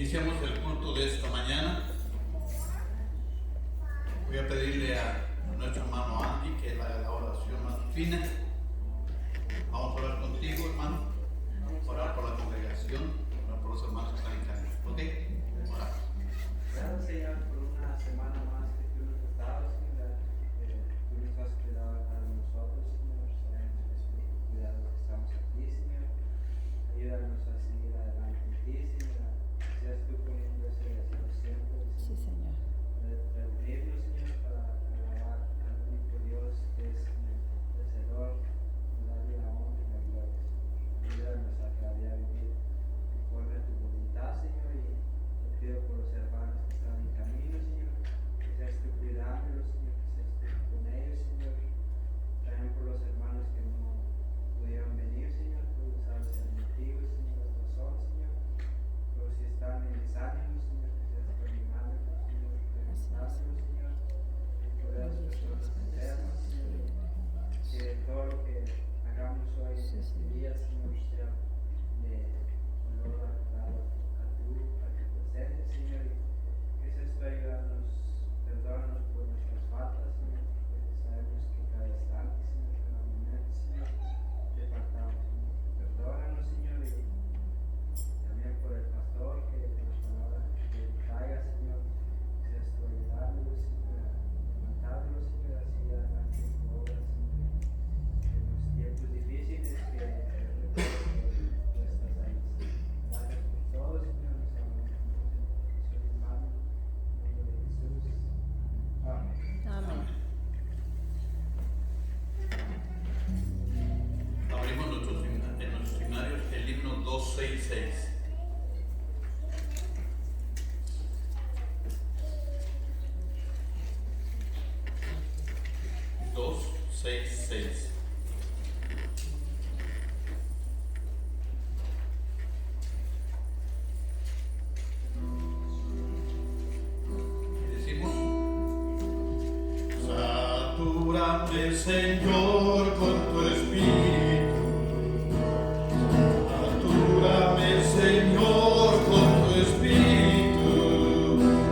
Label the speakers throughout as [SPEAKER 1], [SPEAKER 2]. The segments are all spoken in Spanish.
[SPEAKER 1] Iniciamos el culto de esta mañana. Voy a pedirle a nuestro hermano Andy que haga la oración más fina. Vamos a orar contigo, hermano. Orar por la congregación, orar por los hermanos que están en casa. ¿Ok? Oramos.
[SPEAKER 2] Gracias, Señor, por una semana más que tú nos has dado, Señor. Tú nos has cuidado a nosotros, Señor. Sabemos que es por tu cuidado que estamos aquí, Señor. Ayúdanos a seguir adelante en ti, Señor. Seas tú poniendo ese deseo siempre,
[SPEAKER 3] Sí, Señor.
[SPEAKER 2] reunirnos, Señor, para alabar al único Dios que es merecedor de darle la honra y la gloria, Señor. Ayúdanos a cada día vivir conforme a tu voluntad, Señor, y te pido por los hermanos que están en camino, Señor, que seas tú cuidándolos, Señor, que seas tú con ellos, Señor. También por los hermanos que no pudieron venir, Señor, tú sabes el motivo, Señor, la razón, Señor. Pero si están en desánimo, Señor, que seas tú animándolos, Señor, levantándolos, Señor, y por las personas enfermas, Señor, que todo lo que hagamos hoy en este día, Señor, sea de honor a tu presencia, Señor, y que seas tú ayudándonos, perdónanos por nuestras faltas, Señor, porque sabemos que cada instante, Señor, cada momento, Señor, te faltamos, Señor. Perdónanos, Señor, y también por el pastor que la palabra que traiga, Señor, que seas tú ayudándolo, Señor, levantándolo, Señor, así adelante en tu obra, Señor, en los tiempos difíciles que tú estás ahí, Señor. Gracias por todo, Señor, nos amamos en su hermano, en el nombre de Jesús. Amén.
[SPEAKER 3] Amén.
[SPEAKER 1] Abrimos en nuestros himnarios el himno 266. Y decimos: Satúrame, Señor, con tu espíritu. Satúrame, Señor, con tu espíritu,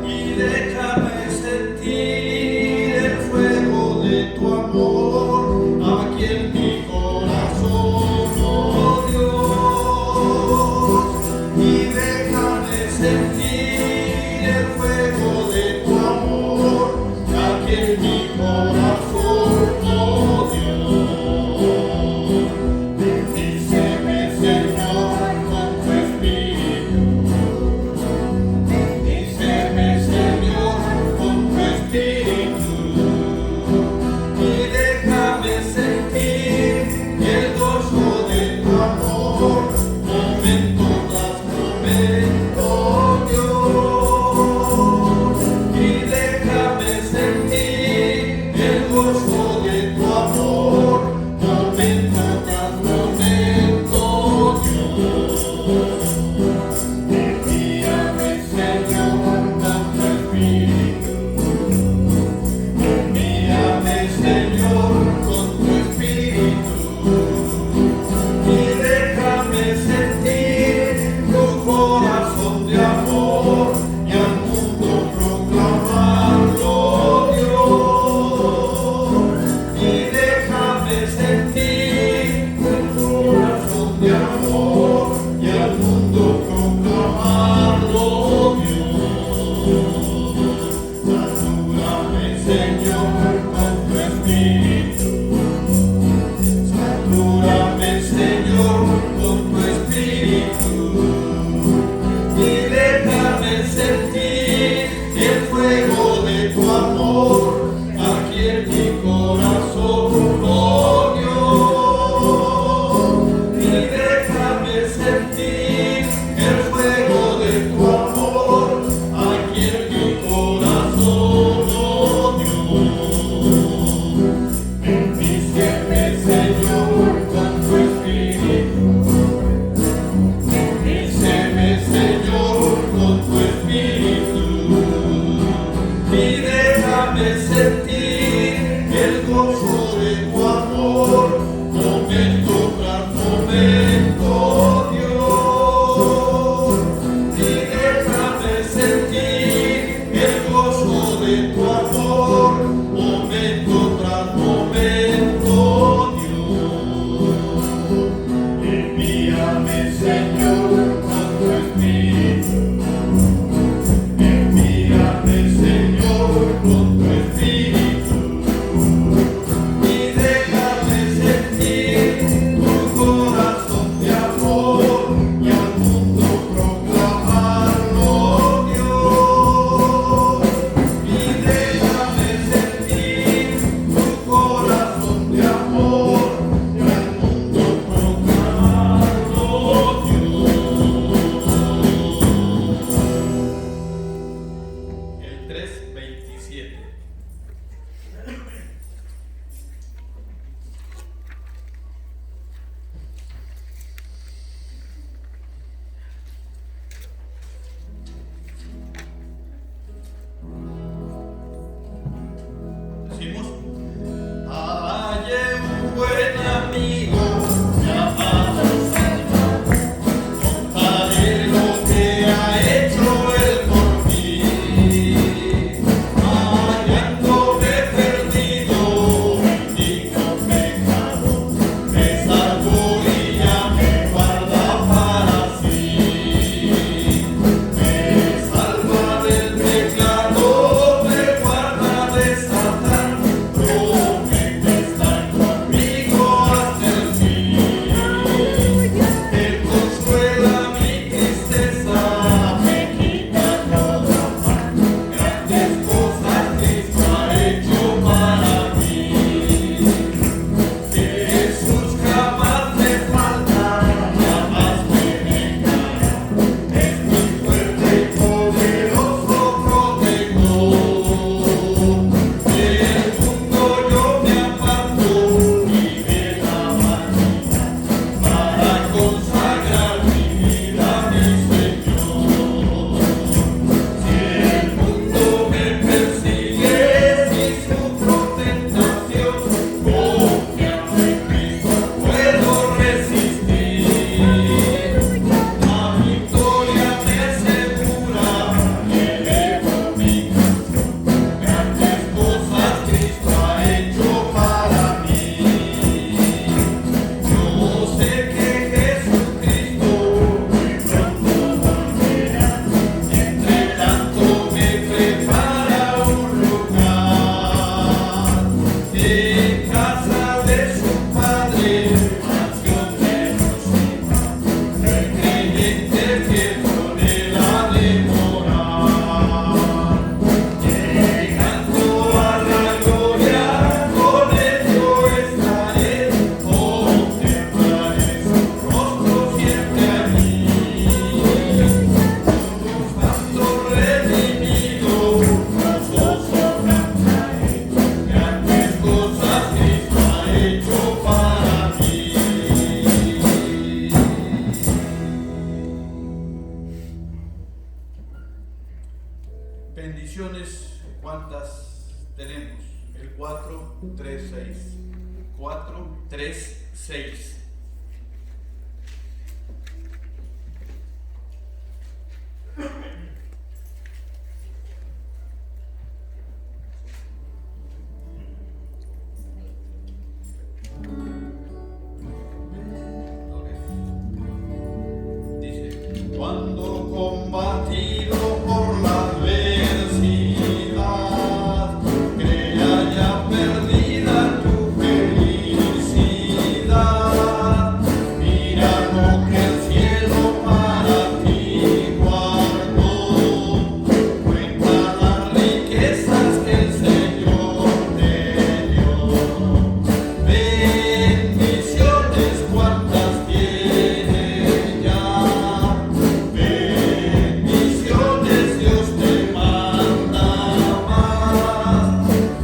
[SPEAKER 1] y déjame sentir el fuego de tu amor aquí en mi corazón, oh Dios, y déjame sentir el fuego de tu amor aquí en mi corazón, oh Dios. Bendiciones, ¿cuántas tenemos? El 4, 3, 6. 4, 3, 6. Dice, cuando combatido por la adversidad, crea ya perdida tu felicidad. Mira lo que el cielo para ti guardó, cuenta las riquezas que el Señor te dio. Bendiciones cuantas tienes ya, bendiciones Dios te manda más,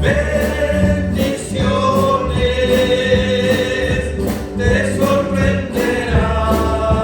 [SPEAKER 1] bendiciones te sorprenderán.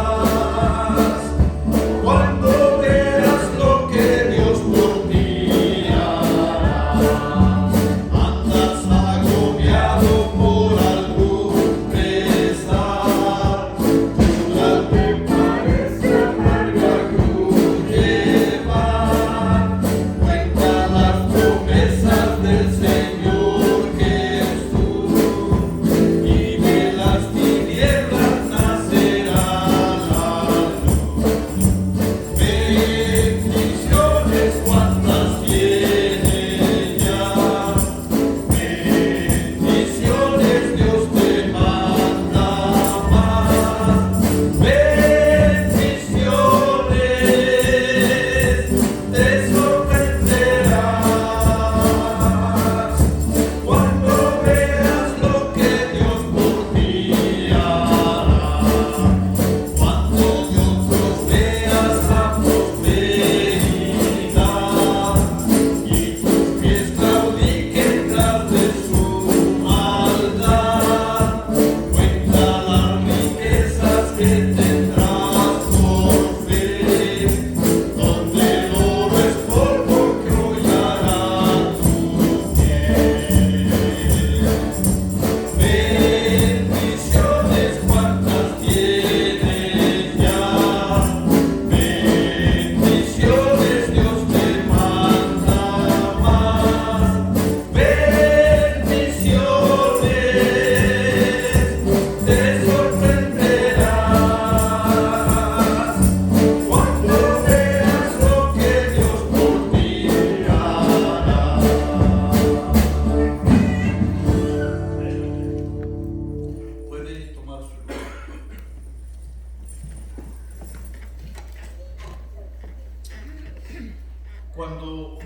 [SPEAKER 1] Cuando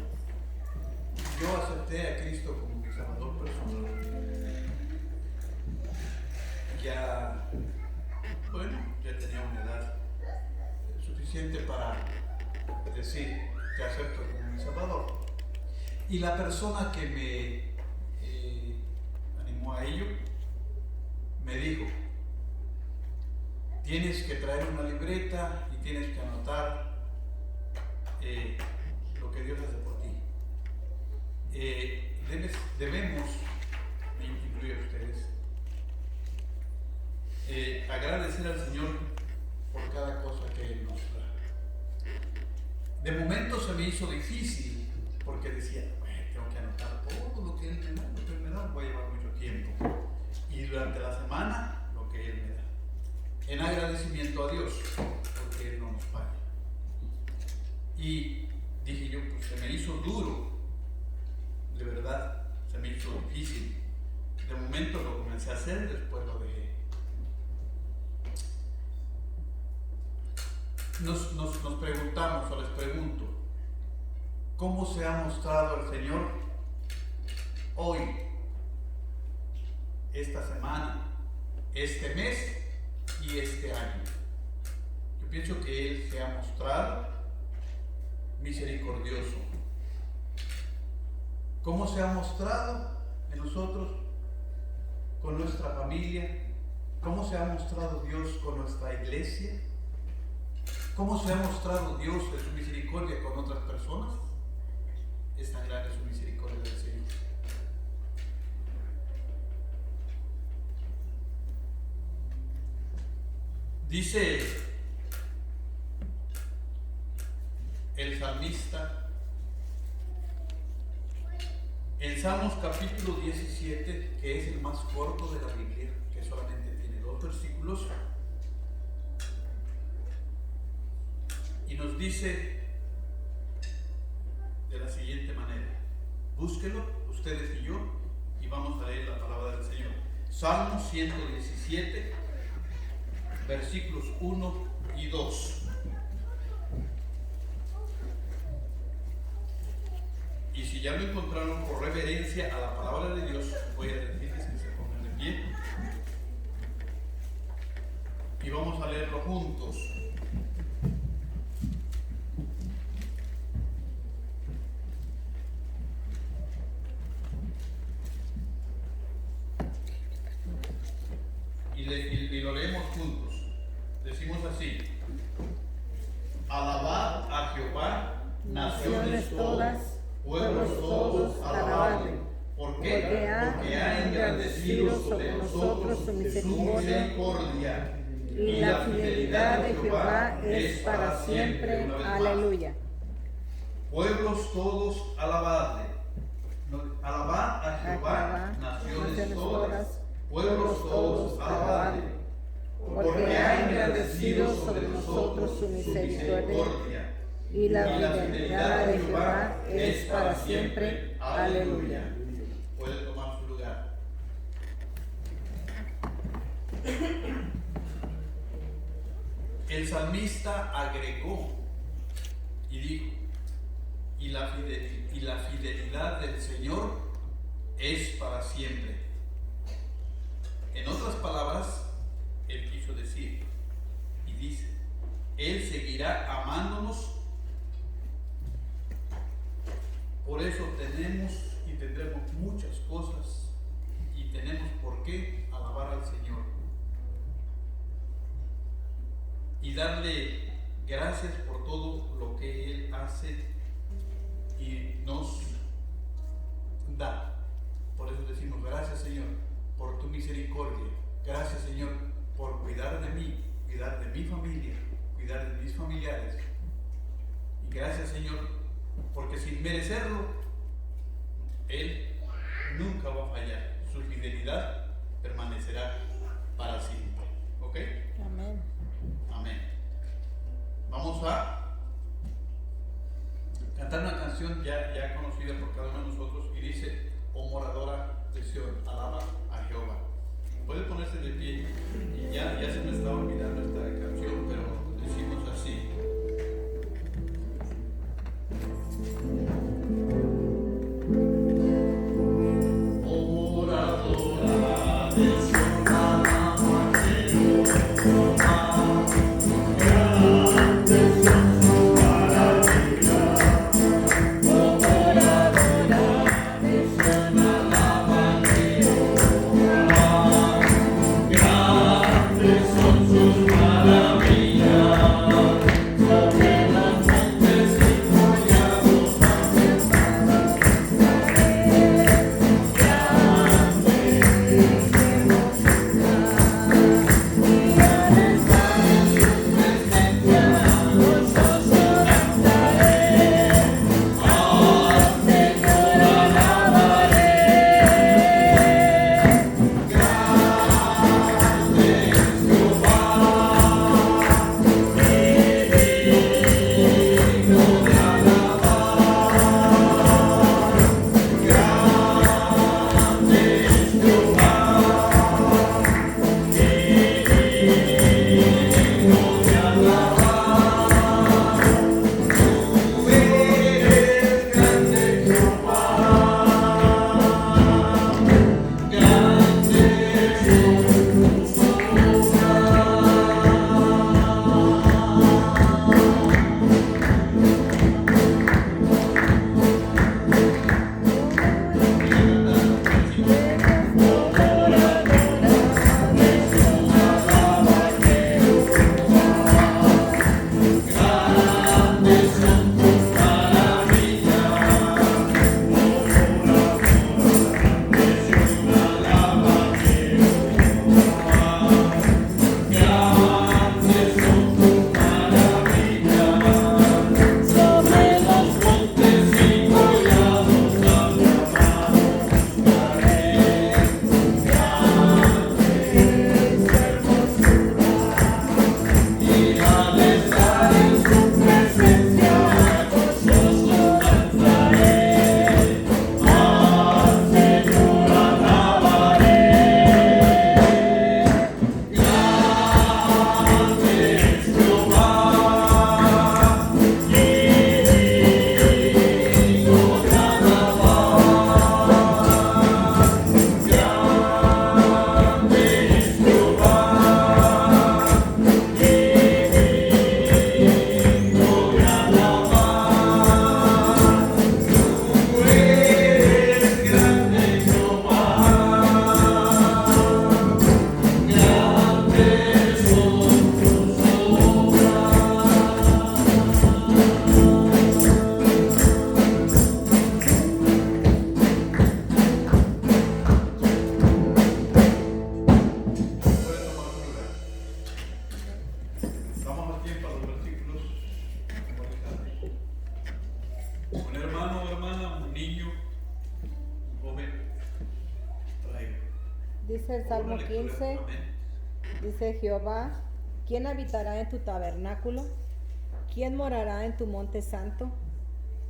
[SPEAKER 1] yo acepté a Cristo como mi Salvador personal, ya tenía una edad suficiente para decir que acepto como mi Salvador. Y la persona que me animó a ello me dijo: tienes que traer una libreta y tienes que anotar lo que Dios hace por ti. Debemos, me incluyo a ustedes, agradecer al Señor por cada cosa que Él nos da. De momento se me hizo difícil porque decía, tengo que anotar todo lo que Él me da, voy a llevar mucho tiempo. Y durante la semana, lo que Él me da. En agradecimiento a Dios, porque Él no nos paga. Y dije yo, pues se me hizo duro, de verdad, se me hizo difícil. De momento lo comencé a hacer, después lo dejé. Nos preguntamos, o les pregunto, ¿cómo se ha mostrado el Señor hoy, esta semana, este mes y este año? Yo pienso que Él se ha mostrado misericordioso. ¿Cómo se ha mostrado en nosotros, con nuestra familia? ¿Cómo se ha mostrado Dios con nuestra iglesia? ¿Cómo se ha mostrado Dios en su misericordia con otras personas? Es tan grande su misericordia del Señor. Dice el salmista en Salmos capítulo 17, que es el más corto de la Biblia, que solamente tiene 2 versículos, y nos dice de la siguiente manera. Búsquelo, ustedes y yo, y vamos a leer la palabra del Señor. Salmos 117, versículos 1 y 2. Y si ya lo encontraron, por reverencia a la palabra de Dios, voy a decirles que se pongan de pie. Y vamos a leerlo juntos. Y lo leemos juntos. Decimos así: alabad a Jehová, naciones todas, pueblos todos, alabadle. ¿Por qué? Porque ha engrandecido sobre nosotros su misericordia, y la fidelidad de Jehová es para siempre. Aleluya. Pueblos todos, alabadle. Alabad a Jehová, naciones todas, pueblos todos, alabadle, porque ha engrandecido sobre nosotros su misericordia, y la fidelidad de Jehová es para siempre. Aleluya. Puede tomar su lugar. El salmista agregó y dijo: y la fidelidad del Señor es para siempre. En otras palabras, Él quiso decir y dice: Él seguirá amándonos. Por eso tenemos y tendremos muchas cosas y tenemos por qué alabar al Señor y darle gracias por todo lo que Él hace y nos da. Por eso decimos: gracias, Señor, por tu misericordia. Gracias, Señor, por cuidar de mí, cuidar de mi familia, cuidar de mis familiares. Y gracias, Señor, porque sin merecerlo, Él nunca va a fallar. Su fidelidad permanecerá para siempre. ¿Ok?
[SPEAKER 3] Amén.
[SPEAKER 1] Amén. Vamos a cantar una canción ya conocida por cada uno de nosotros y dice: oh moradora de Sion, alaba a Jehová. Puede ponerse de pie. Y ya se me estaba olvidando esta canción, pero decimos así:
[SPEAKER 3] Dice el Salmo 15, dice Jehová, ¿quién habitará en tu tabernáculo? ¿Quién morará en tu monte santo?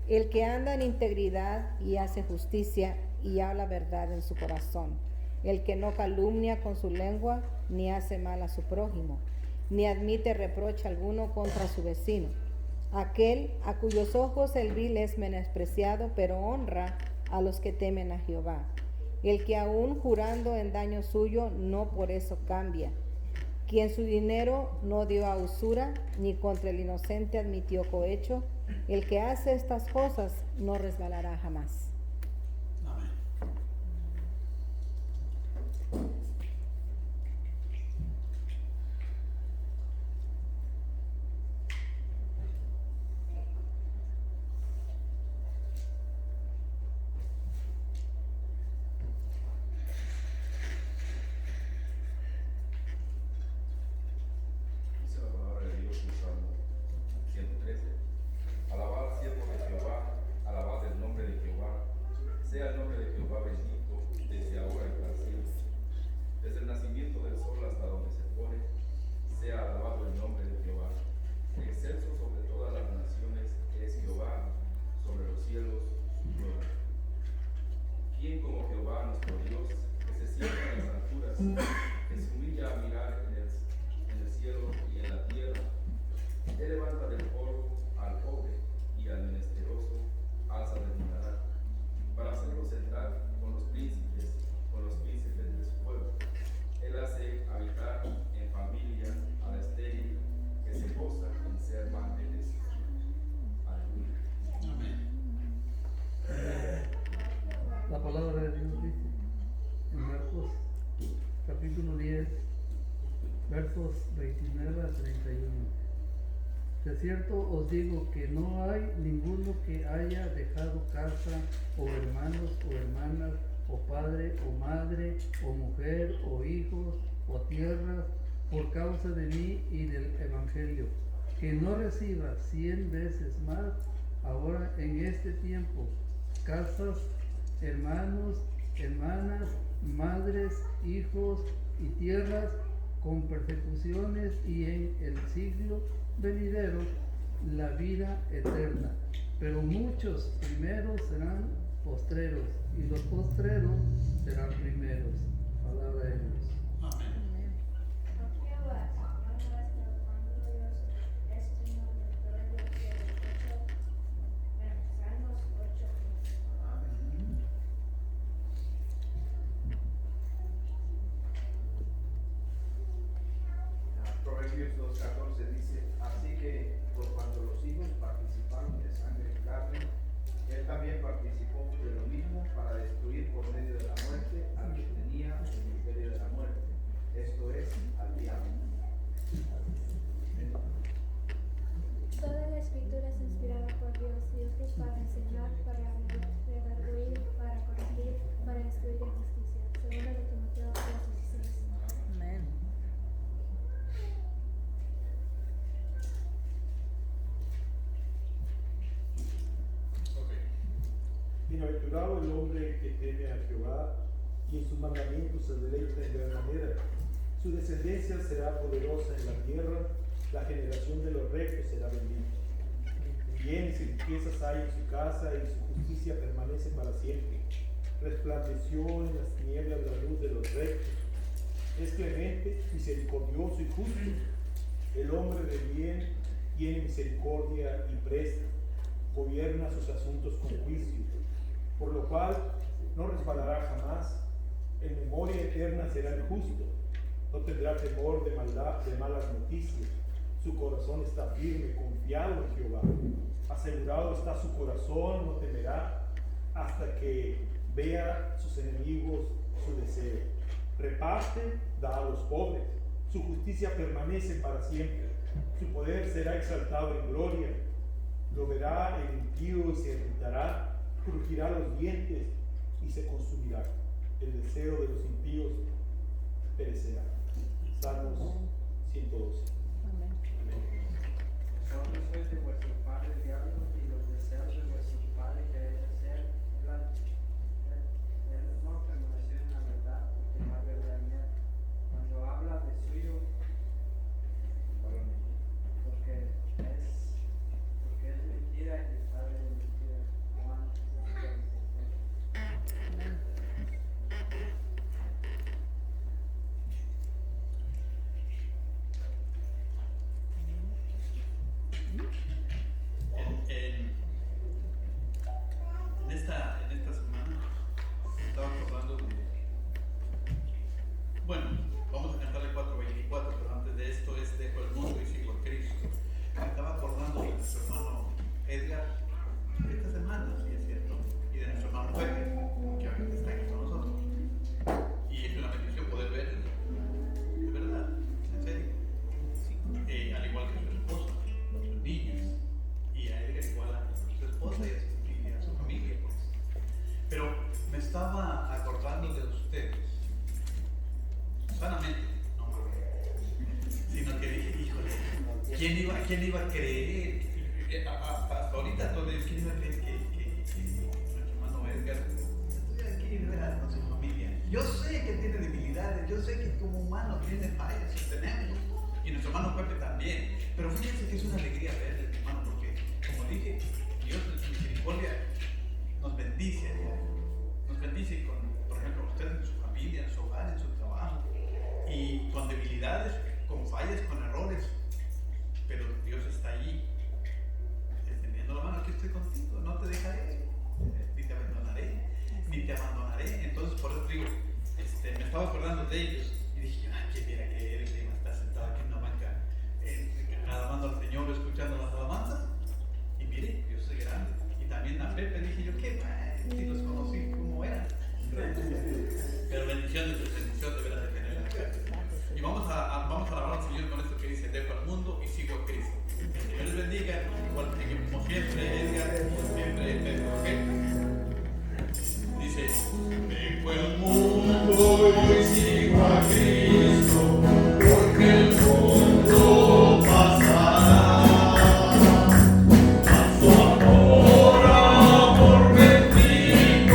[SPEAKER 3] El que anda en integridad y hace justicia y habla verdad en su corazón. El que no calumnia con su lengua, ni hace mal a su prójimo, ni admite reproche alguno contra su vecino. Aquel a cuyos ojos el vil es menospreciado, pero honra a los que temen a Jehová. El que aún jurando en daño suyo, no por eso cambia. Quien su dinero no dio a usura, ni contra el inocente admitió cohecho. El que hace estas cosas no resbalará jamás.
[SPEAKER 1] Amén.
[SPEAKER 4] Dice la palabra de Dios en Salmo 113. Alabad al siervo de Jehová, alabad el nombre de Jehová. Sea el nombre de Jehová bendito desde ahora y para siempre. Desde el nacimiento del sol hasta donde se pone, sea alabado el nombre de Jehová. Excelso sobre todas las naciones es Jehová, sobre los cielos su gloria. ¿Quién como Jehová nuestro Dios, que se sienta en las alturas, que se humilla a mirar en el cielo y en la tierra? Él levanta del polvo al pobre y al menesteroso alza del muladar, para hacerlo sentar con los príncipes de su pueblo. Él hace habitar en familia a la estéril, que se goza en ser madre de sus hijos. Aleluya.
[SPEAKER 1] Amén.
[SPEAKER 5] La palabra de Dios dice en Marcos capítulo 10, versos 29 a 31. De cierto os digo que no hay ninguno que haya dejado casa, o hermanos, o hermanas, o padre, o madre, o mujer, o hijos, o tierras, por causa de mí y del Evangelio, que no reciba 100 veces más ahora en este tiempo casas, hermanos, hermanas, madres, hijos y tierras, con persecuciones, y en el siglo venidero la vida eterna. Pero muchos primeros serán postreros, y los postreros serán primeros. Palabra de Dios.
[SPEAKER 1] Amén.
[SPEAKER 2] Proverbios 2:14 dice, así que por cuanto los hijos participaron de sangre y carne, él también participó de lo mismo para destruir por medio de la muerte al que tenía el imperio de la muerte, esto es, al diablo.
[SPEAKER 6] Toda la escritura es inspirada por Dios y útil para enseñar, para redarguir, para corregir, para instruir en justicia. Segunda de Timoteo 3:16.
[SPEAKER 3] Amén.
[SPEAKER 7] Bienaventurado el hombre que teme a Jehová y en sus mandamientos se deleita en gran manera. Su descendencia será poderosa en la tierra, la generación de los rectos será bendita. Bienes y riquezas hay en su casa y su justicia permanece para siempre. Resplandeció en las tinieblas la luz de los rectos. Es clemente, misericordioso y justo. El hombre de bien tiene misericordia y presta. Gobierna sus asuntos con juicio, por lo cual no resbalará jamás. En memoria eterna será el justo. No tendrá temor de maldad, de malas noticias. Su corazón está firme, confiado en Jehová. Asegurado está su corazón, no temerá hasta que vea sus enemigos su deseo. Reparte, da a los pobres. Su justicia permanece para siempre. Su poder será exaltado en gloria. Lo verá el impío y se irritará, crujirá los dientes y se consumirá. El deseo de los impíos perecerá. Salmos 112.
[SPEAKER 3] Amén.
[SPEAKER 2] Vosotros sois de vuestro padre el diablo y los deseos de vuestro padre queréis hacer. Él no permaneció en la verdad porque no hay verdad en él. Cuando habla de suyo, porque es mentira y padre de mentira. Juan 7:23.
[SPEAKER 1] En esta semana estaba acordando de... Bueno, vamos a cantar el 4:24, pero antes de esto es dejo el mundo y sigo a Cristo. Me estaba acordando de nuestro hermano Edgar esta semana, sí es cierto, y de nuestro hermano Pepe, que ahorita está aquí con nosotros. Y es una bendición poder verlo, de verdad, en serio. Al igual que su esposa, sus niños, y a Edgar igual a su esposa y a su familia. Pues. Pero me estaba acordando de ustedes, sanamente, no mal, sino que dije, híjole, ¿quién iba a creer? Hasta ahorita todavía, ¿quién iba a creer que nuestro hermano Edgar estuviera aquí de verdad con su familia? Yo sé que tiene debilidades, yo sé que como humano tiene fallas, tenemos, y nuestro hermano Pepe también, pero fíjense que es una alegría verle, hermano, porque como dije, Dios en su misericordia nos bendice a diario, nos bendice con, por ejemplo, ustedes en su familia, en su hogar, en su trabajo, y con debilidades, con fallas, con errores, pero Dios está allí, extendiendo la mano, aquí estoy contigo, no te dejaré, ni te abandonaré, entonces por eso digo, me estaba acordando de ellos, y dije, ¿quién viera que él iba a estar sentado aquí en una banca, alabando al Señor, escuchando las alabanzas? Y mire, Dios es grande. Y también a Pepe dije yo, ¿qué? Si los conocí, ¿cómo eran? Pero bendición de verdad de tenerla acá. Y vamos a alabar al Señor con esto que dice, dejo al mundo y sigo a Cristo. Que el Señor les bendiga, igual que como siempre, Edgar, siempre Pedro, ¿ok? Dice, dejo el mundo y sigo a Cristo, porque el mundo pasará. A su amor, amor bendito.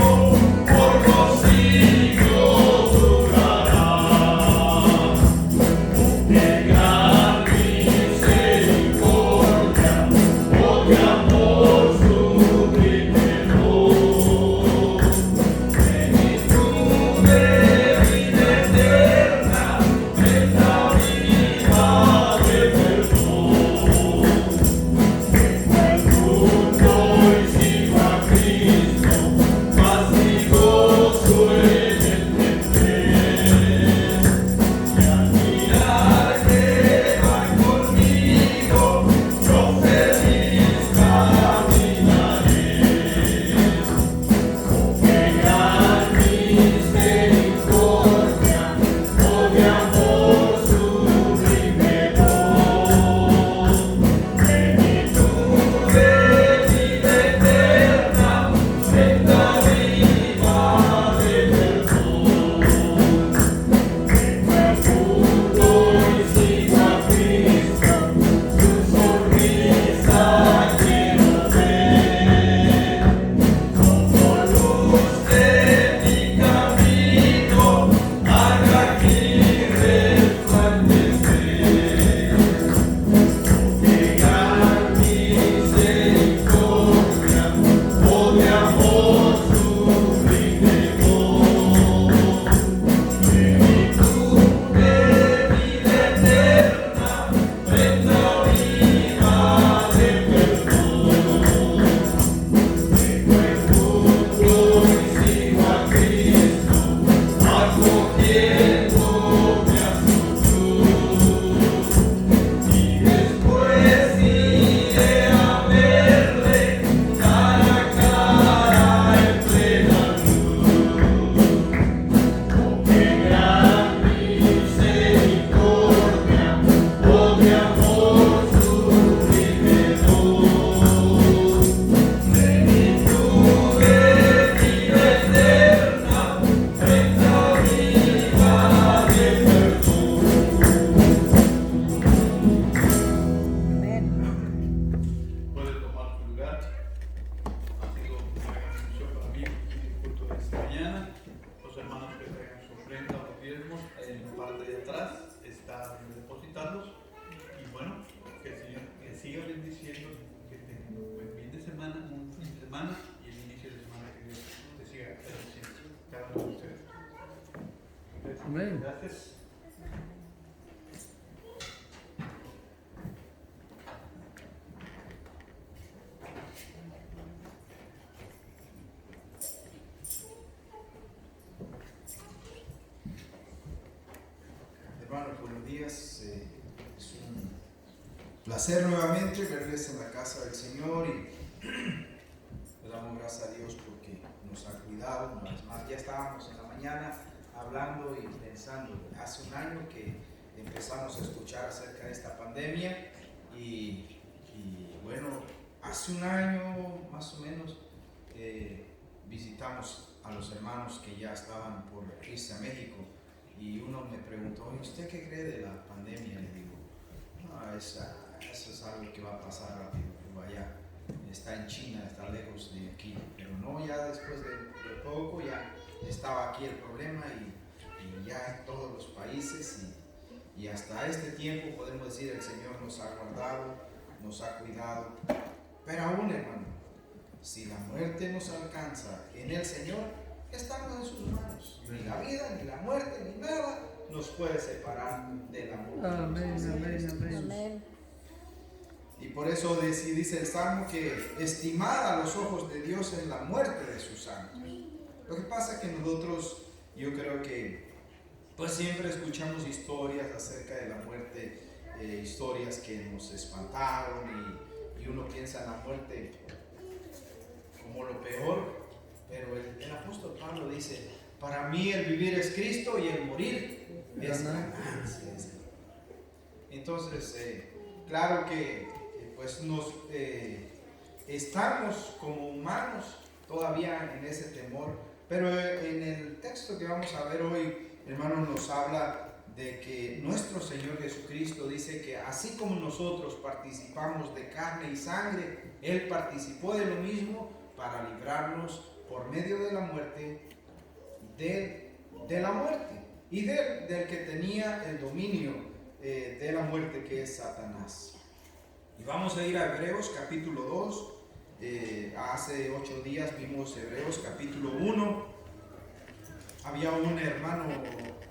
[SPEAKER 1] diciendo que tengan un buen fin de semana, un fin de semana y el inicio de semana que Dios te siga bendiciendo cada uno de ustedes.
[SPEAKER 5] Amén.
[SPEAKER 1] Gracias.
[SPEAKER 8] Hermanos, buenos días. Es un placer nuevamente verles en la casa del Señor y le damos gracias a Dios porque nos ha cuidado. Una vez más, ya estábamos en la mañana hablando y pensando. Hace un año que empezamos a escuchar acerca de esta pandemia y bueno, hace un año más o menos visitamos a los hermanos que ya estaban por irse a México. Y uno me preguntó, ¿usted qué cree de la pandemia? Le digo, no, eso es algo que va a pasar rápido, pero allá está en China, está lejos de aquí. Pero no, ya después de poco ya estaba aquí el problema y ya en todos los países y hasta este tiempo podemos decir el Señor nos ha guardado, nos ha cuidado. Pero aún, hermano, si la muerte nos alcanza en el Señor, estamos en sus manos. Ni la vida, ni la muerte, ni nada nos puede separar del amor.
[SPEAKER 5] Amén, amén, amén.
[SPEAKER 3] Amén.
[SPEAKER 8] Y por eso dice el Salmo que estimada a los ojos de Dios es la muerte de sus santos. Lo que pasa es que nosotros, yo creo que pues siempre escuchamos historias acerca de la muerte, historias que nos espantaron y uno piensa en la muerte como lo peor. Pero el apóstol Pablo dice, para mí el vivir es Cristo y el morir es ganancia. Entonces, claro que pues estamos como humanos todavía en ese temor, pero en el texto que vamos a ver hoy, hermano, nos habla de que nuestro Señor Jesucristo dice que así como nosotros participamos de carne y sangre, Él participó de lo mismo para librarnos por medio de la muerte, de la muerte y del que tenía el dominio de la muerte, que es Satanás. Y vamos a ir a Hebreos capítulo 2. Hace 8 días vimos Hebreos capítulo 1. Había un hermano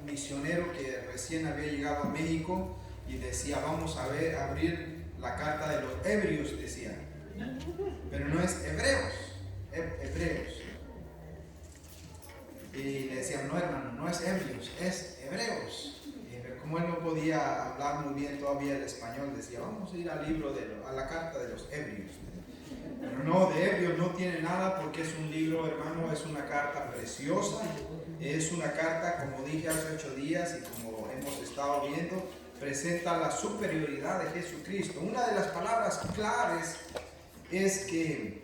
[SPEAKER 8] misionero que recién había llegado a México y decía, vamos a abrir la carta de los Hebreos, decía, pero no es Hebreos, Hebreos. Y le decían, no hermano, no es Hebreos, es Hebreos. Pero como él no podía hablar muy bien todavía el español, decía, vamos a ir al libro a la carta de los Hebreos. Pero no, de Hebreos no tiene nada porque es un libro, hermano, es una carta preciosa. Es una carta, como dije hace 8 días y como hemos estado viendo, presenta la superioridad de Jesucristo. Una de las palabras claves es que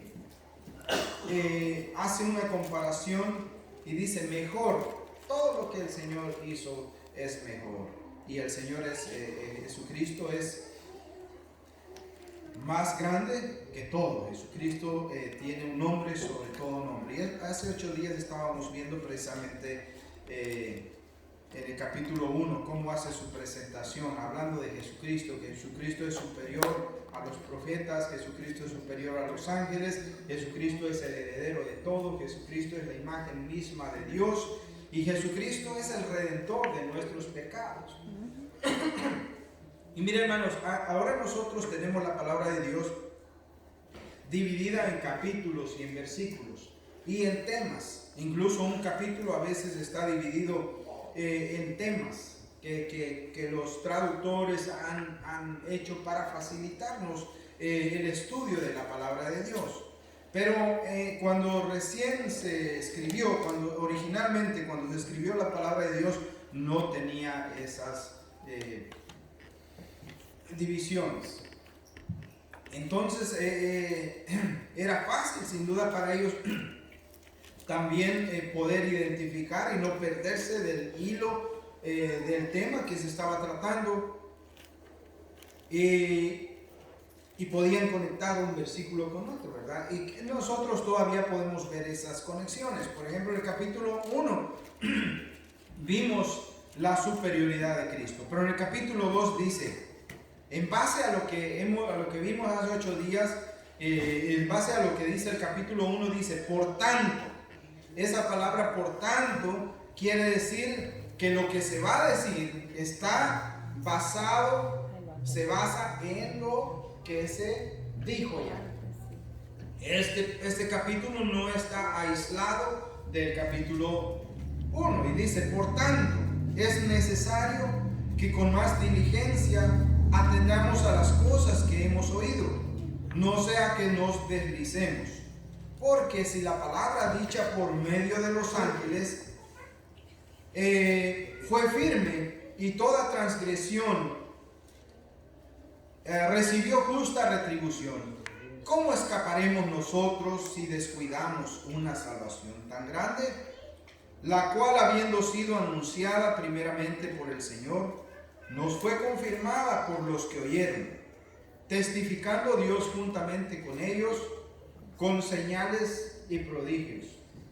[SPEAKER 8] hace una comparación y dice mejor, todo lo que el Señor hizo es mejor. Y el Señor Jesucristo es más grande que todo. Jesucristo tiene un nombre sobre todo nombre. Y hace 8 días estábamos viendo precisamente en el capítulo 1 cómo hace su presentación, hablando de Jesucristo, que Jesucristo es superior a los profetas, Jesucristo es superior a los ángeles, Jesucristo es el heredero de todo, Jesucristo es la imagen misma de Dios y Jesucristo es el redentor de nuestros pecados. Y miren, hermanos, ahora nosotros tenemos la palabra de Dios dividida en capítulos y en versículos y en temas. Incluso un capítulo a veces está dividido en temas que los traductores han hecho para facilitarnos el estudio de la palabra de Dios. Pero cuando recién se escribió, originalmente cuando se escribió la palabra de Dios, no tenía esas divisiones. Entonces era fácil sin duda para ellos también poder identificar y no perderse del hilo del tema que se estaba tratando y podían conectar un versículo con otro, ¿verdad? Y nosotros todavía podemos ver esas conexiones. Por ejemplo, en el capítulo 1 vimos la superioridad de Cristo, pero en el capítulo 2 dice En base a lo que vimos hace 8 días, en base a lo que dice el capítulo 1, dice, por tanto. Esa palabra por tanto quiere decir que lo que se va a decir se basa en lo que se dijo ya. Este capítulo no está aislado del capítulo 1 y dice, por tanto, es necesario que con más diligencia atendamos a las cosas que hemos oído, no sea que nos deslicemos, porque si la palabra dicha por medio de los ángeles fue firme y toda transgresión recibió justa retribución, ¿cómo escaparemos nosotros si descuidamos una salvación tan grande, la cual, habiendo sido anunciada primeramente por el Señor, nos fue confirmada por los que oyeron, testificando Dios juntamente con ellos, con señales y prodigios,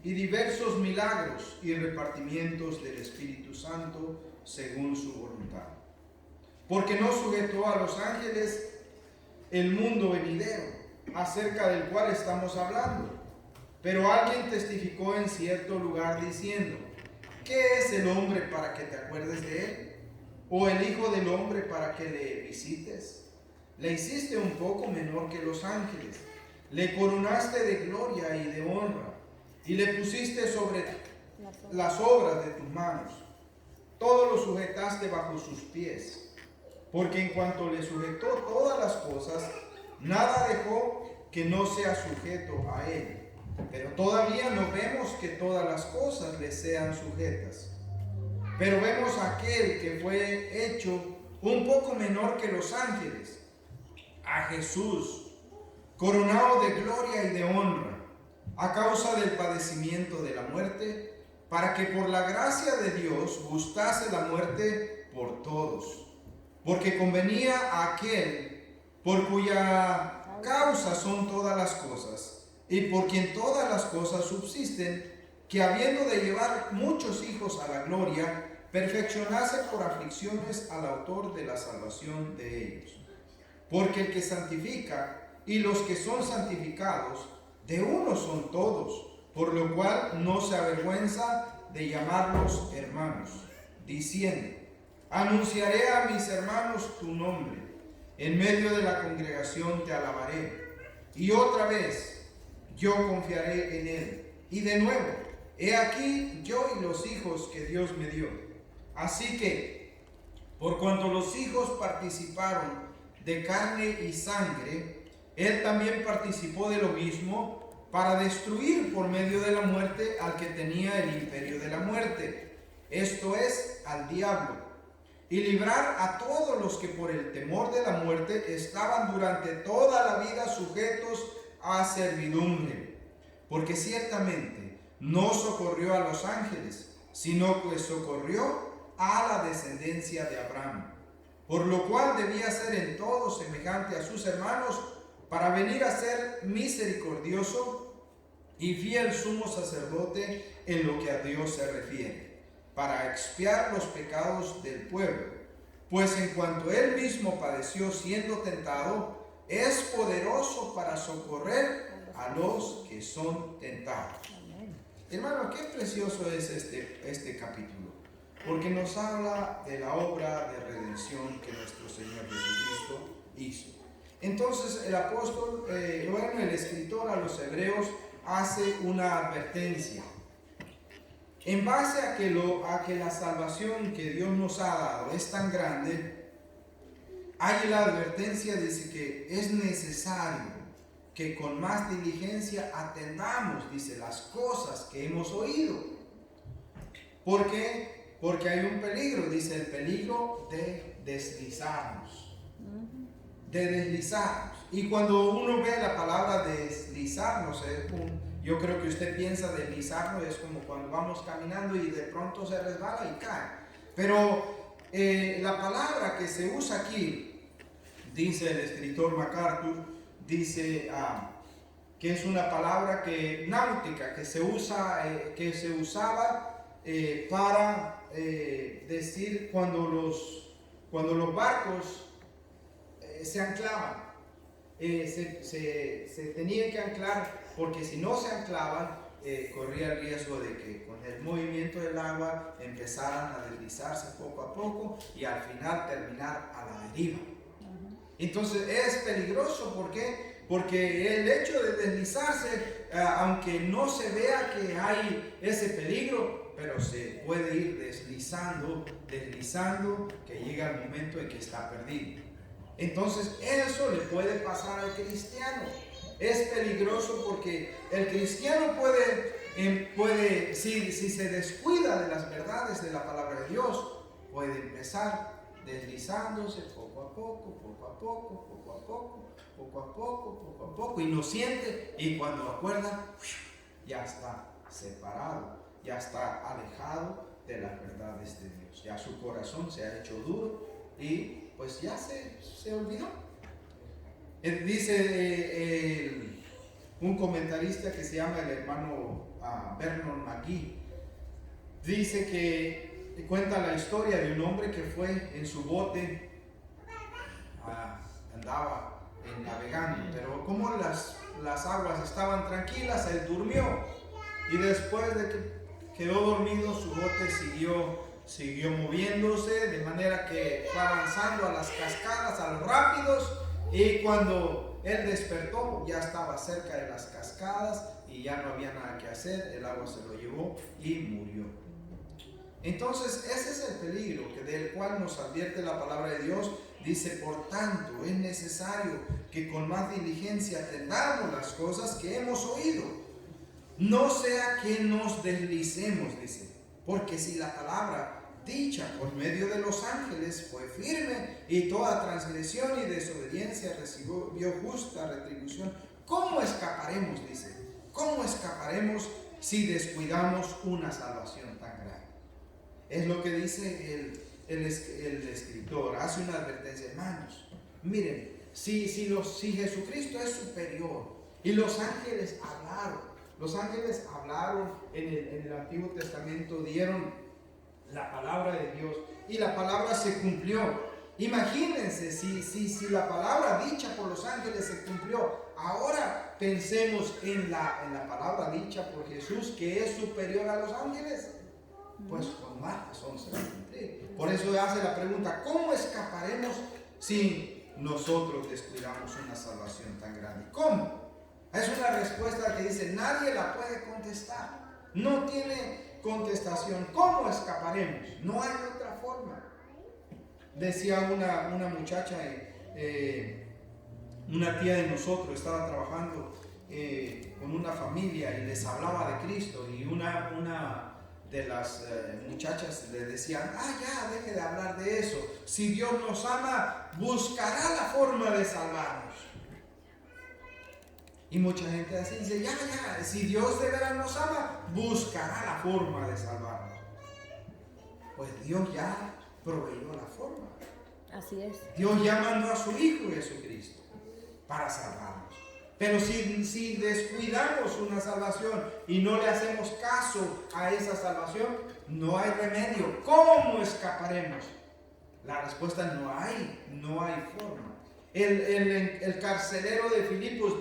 [SPEAKER 8] y diversos milagros y repartimientos del Espíritu Santo según su voluntad? Porque no sujetó a los ángeles el mundo venidero, acerca del cual estamos hablando. Pero alguien testificó en cierto lugar diciendo, ¿qué es el hombre para que te acuerdes de él? ¿O el hijo del hombre para que le visites? Le hiciste un poco menor que los ángeles, le coronaste de gloria y de honra, y le pusiste sobre las obras de tus manos. Todo lo sujetaste bajo sus pies. Porque en cuanto le sujetó todas las cosas, nada dejó que no sea sujeto a él. Pero todavía no vemos que todas las cosas le sean sujetas. Pero vemos a aquel que fue hecho un poco menor que los ángeles, a Jesús, coronado de gloria y de honra, a causa del padecimiento de la muerte, para que por la gracia de Dios gustase la muerte por todos. Porque convenía a aquel por cuya causa son todas las cosas, y por quien todas las cosas subsisten, que habiendo de llevar muchos hijos a la gloria, perfeccionase por aflicciones al autor de la salvación de ellos. Porque el que santifica y los que son santificados, de uno son todos, por lo cual no se avergüenza de llamarlos hermanos, diciendo, anunciaré a mis hermanos tu nombre, en medio de la congregación te alabaré, y otra vez yo confiaré en él. Y de nuevo, he aquí yo y los hijos que Dios me dio. Así que, por cuanto los hijos participaron de carne y sangre, él también participó de lo mismo, para destruir por medio de la muerte al que tenía el imperio de la muerte, esto es, al diablo, y librar a todos los que por el temor de la muerte estaban durante toda la vida sujetos a servidumbre. Porque ciertamente no socorrió a los ángeles, sino que socorrió a la descendencia de Abraham, por lo cual debía ser en todo semejante a sus hermanos, para venir a ser misericordioso y fiel sumo sacerdote en lo que a Dios se refiere, para expiar los pecados del pueblo, pues en cuanto él mismo padeció siendo tentado, es poderoso para socorrer a los que son tentados. Hermano, qué precioso es este capítulo, porque nos habla de la obra de redención que nuestro Señor Jesucristo hizo. Entonces el apóstol, el escritor a los hebreos hace una advertencia. En base a que la salvación que Dios nos ha dado es tan grande, hay la advertencia, dice que es necesario que con más diligencia atendamos, dice, las cosas que hemos oído. ¿Por qué? Porque hay un peligro, dice, el peligro de deslizarnos. De deslizarnos. Y cuando uno ve la palabra deslizarnos, yo creo que usted piensa deslizarnos, es como cuando vamos caminando y de pronto se resbala y cae. Pero la palabra que se usa aquí, dice el escritor MacArthur, dice que es una palabra náutica que se usaba para decir cuando los barcos se anclaban. Se tenían que anclar, porque si no se anclaban, corría el riesgo de que con el movimiento del agua empezaran a deslizarse poco a poco y al final terminar a la deriva. Entonces es peligroso. ¿Por qué? Porque el hecho de deslizarse, aunque no se vea que hay ese peligro, pero se puede ir deslizando, que llega el momento en que está perdido. Entonces eso le puede pasar al cristiano. Es peligroso porque el cristiano puede si se descuida de las verdades de la palabra de Dios, puede empezar deslizándose poco a poco, inocente, y cuando acuerda, ya está separado, ya está alejado de las verdades de Dios. Ya su corazón se ha hecho duro y pues ya se olvidó. Dice un comentarista que se llama el hermano Vernon McGee, dice que cuenta la historia de un hombre que fue en su bote, andaba navegando, pero como las aguas estaban tranquilas, él durmió, y después de que quedó dormido, su bote siguió moviéndose, de manera que fue avanzando a las cascadas, a los rápidos, y cuando él despertó ya estaba cerca de las cascadas y ya no había nada que hacer, el agua se lo llevó y murió. Entonces ese es el peligro del cual nos advierte la palabra de Dios. Dice, por tanto, es necesario que con más diligencia atendamos las cosas que hemos oído, no sea que nos deslicemos, dice, porque si la palabra dicha por medio de los ángeles fue firme, y toda transgresión y desobediencia recibió justa retribución, ¿cómo escaparemos? Dice, ¿cómo escaparemos si descuidamos una salvación tan grande? Es lo que dice el escritor, hace una advertencia. Hermanos, miren, si Jesucristo es superior, y los ángeles hablaron en el Antiguo Testamento, dieron la palabra de Dios, y la palabra se cumplió. Imagínense si la palabra dicha por los ángeles se cumplió. Ahora pensemos en la palabra dicha por Jesús, que es superior a los ángeles. Pues con más razón se va a cumplir. Por eso hace la pregunta, ¿cómo escaparemos si nosotros descuidamos una salvación tan grande? ¿Cómo? Es una respuesta que dice, nadie la puede contestar. No tiene contestación. ¿Cómo escaparemos? No hay otra forma. Decía una muchacha, una tía de nosotros, estaba trabajando con una familia y les hablaba de Cristo, y una de las muchachas le decían, ya, deje de hablar de eso. Si Dios nos ama, buscará la forma de salvarnos. Y mucha gente así dice, ya, si Dios de veras nos ama, buscará la forma de salvarnos. Pues Dios ya proveyó la forma.
[SPEAKER 3] Así es.
[SPEAKER 8] Dios ya mandó a su Hijo Jesucristo para salvarnos. Pero si descuidamos una salvación y no le hacemos caso a esa salvación, no hay remedio. ¿Cómo escaparemos? La respuesta, no hay forma. El carcelero de Filipos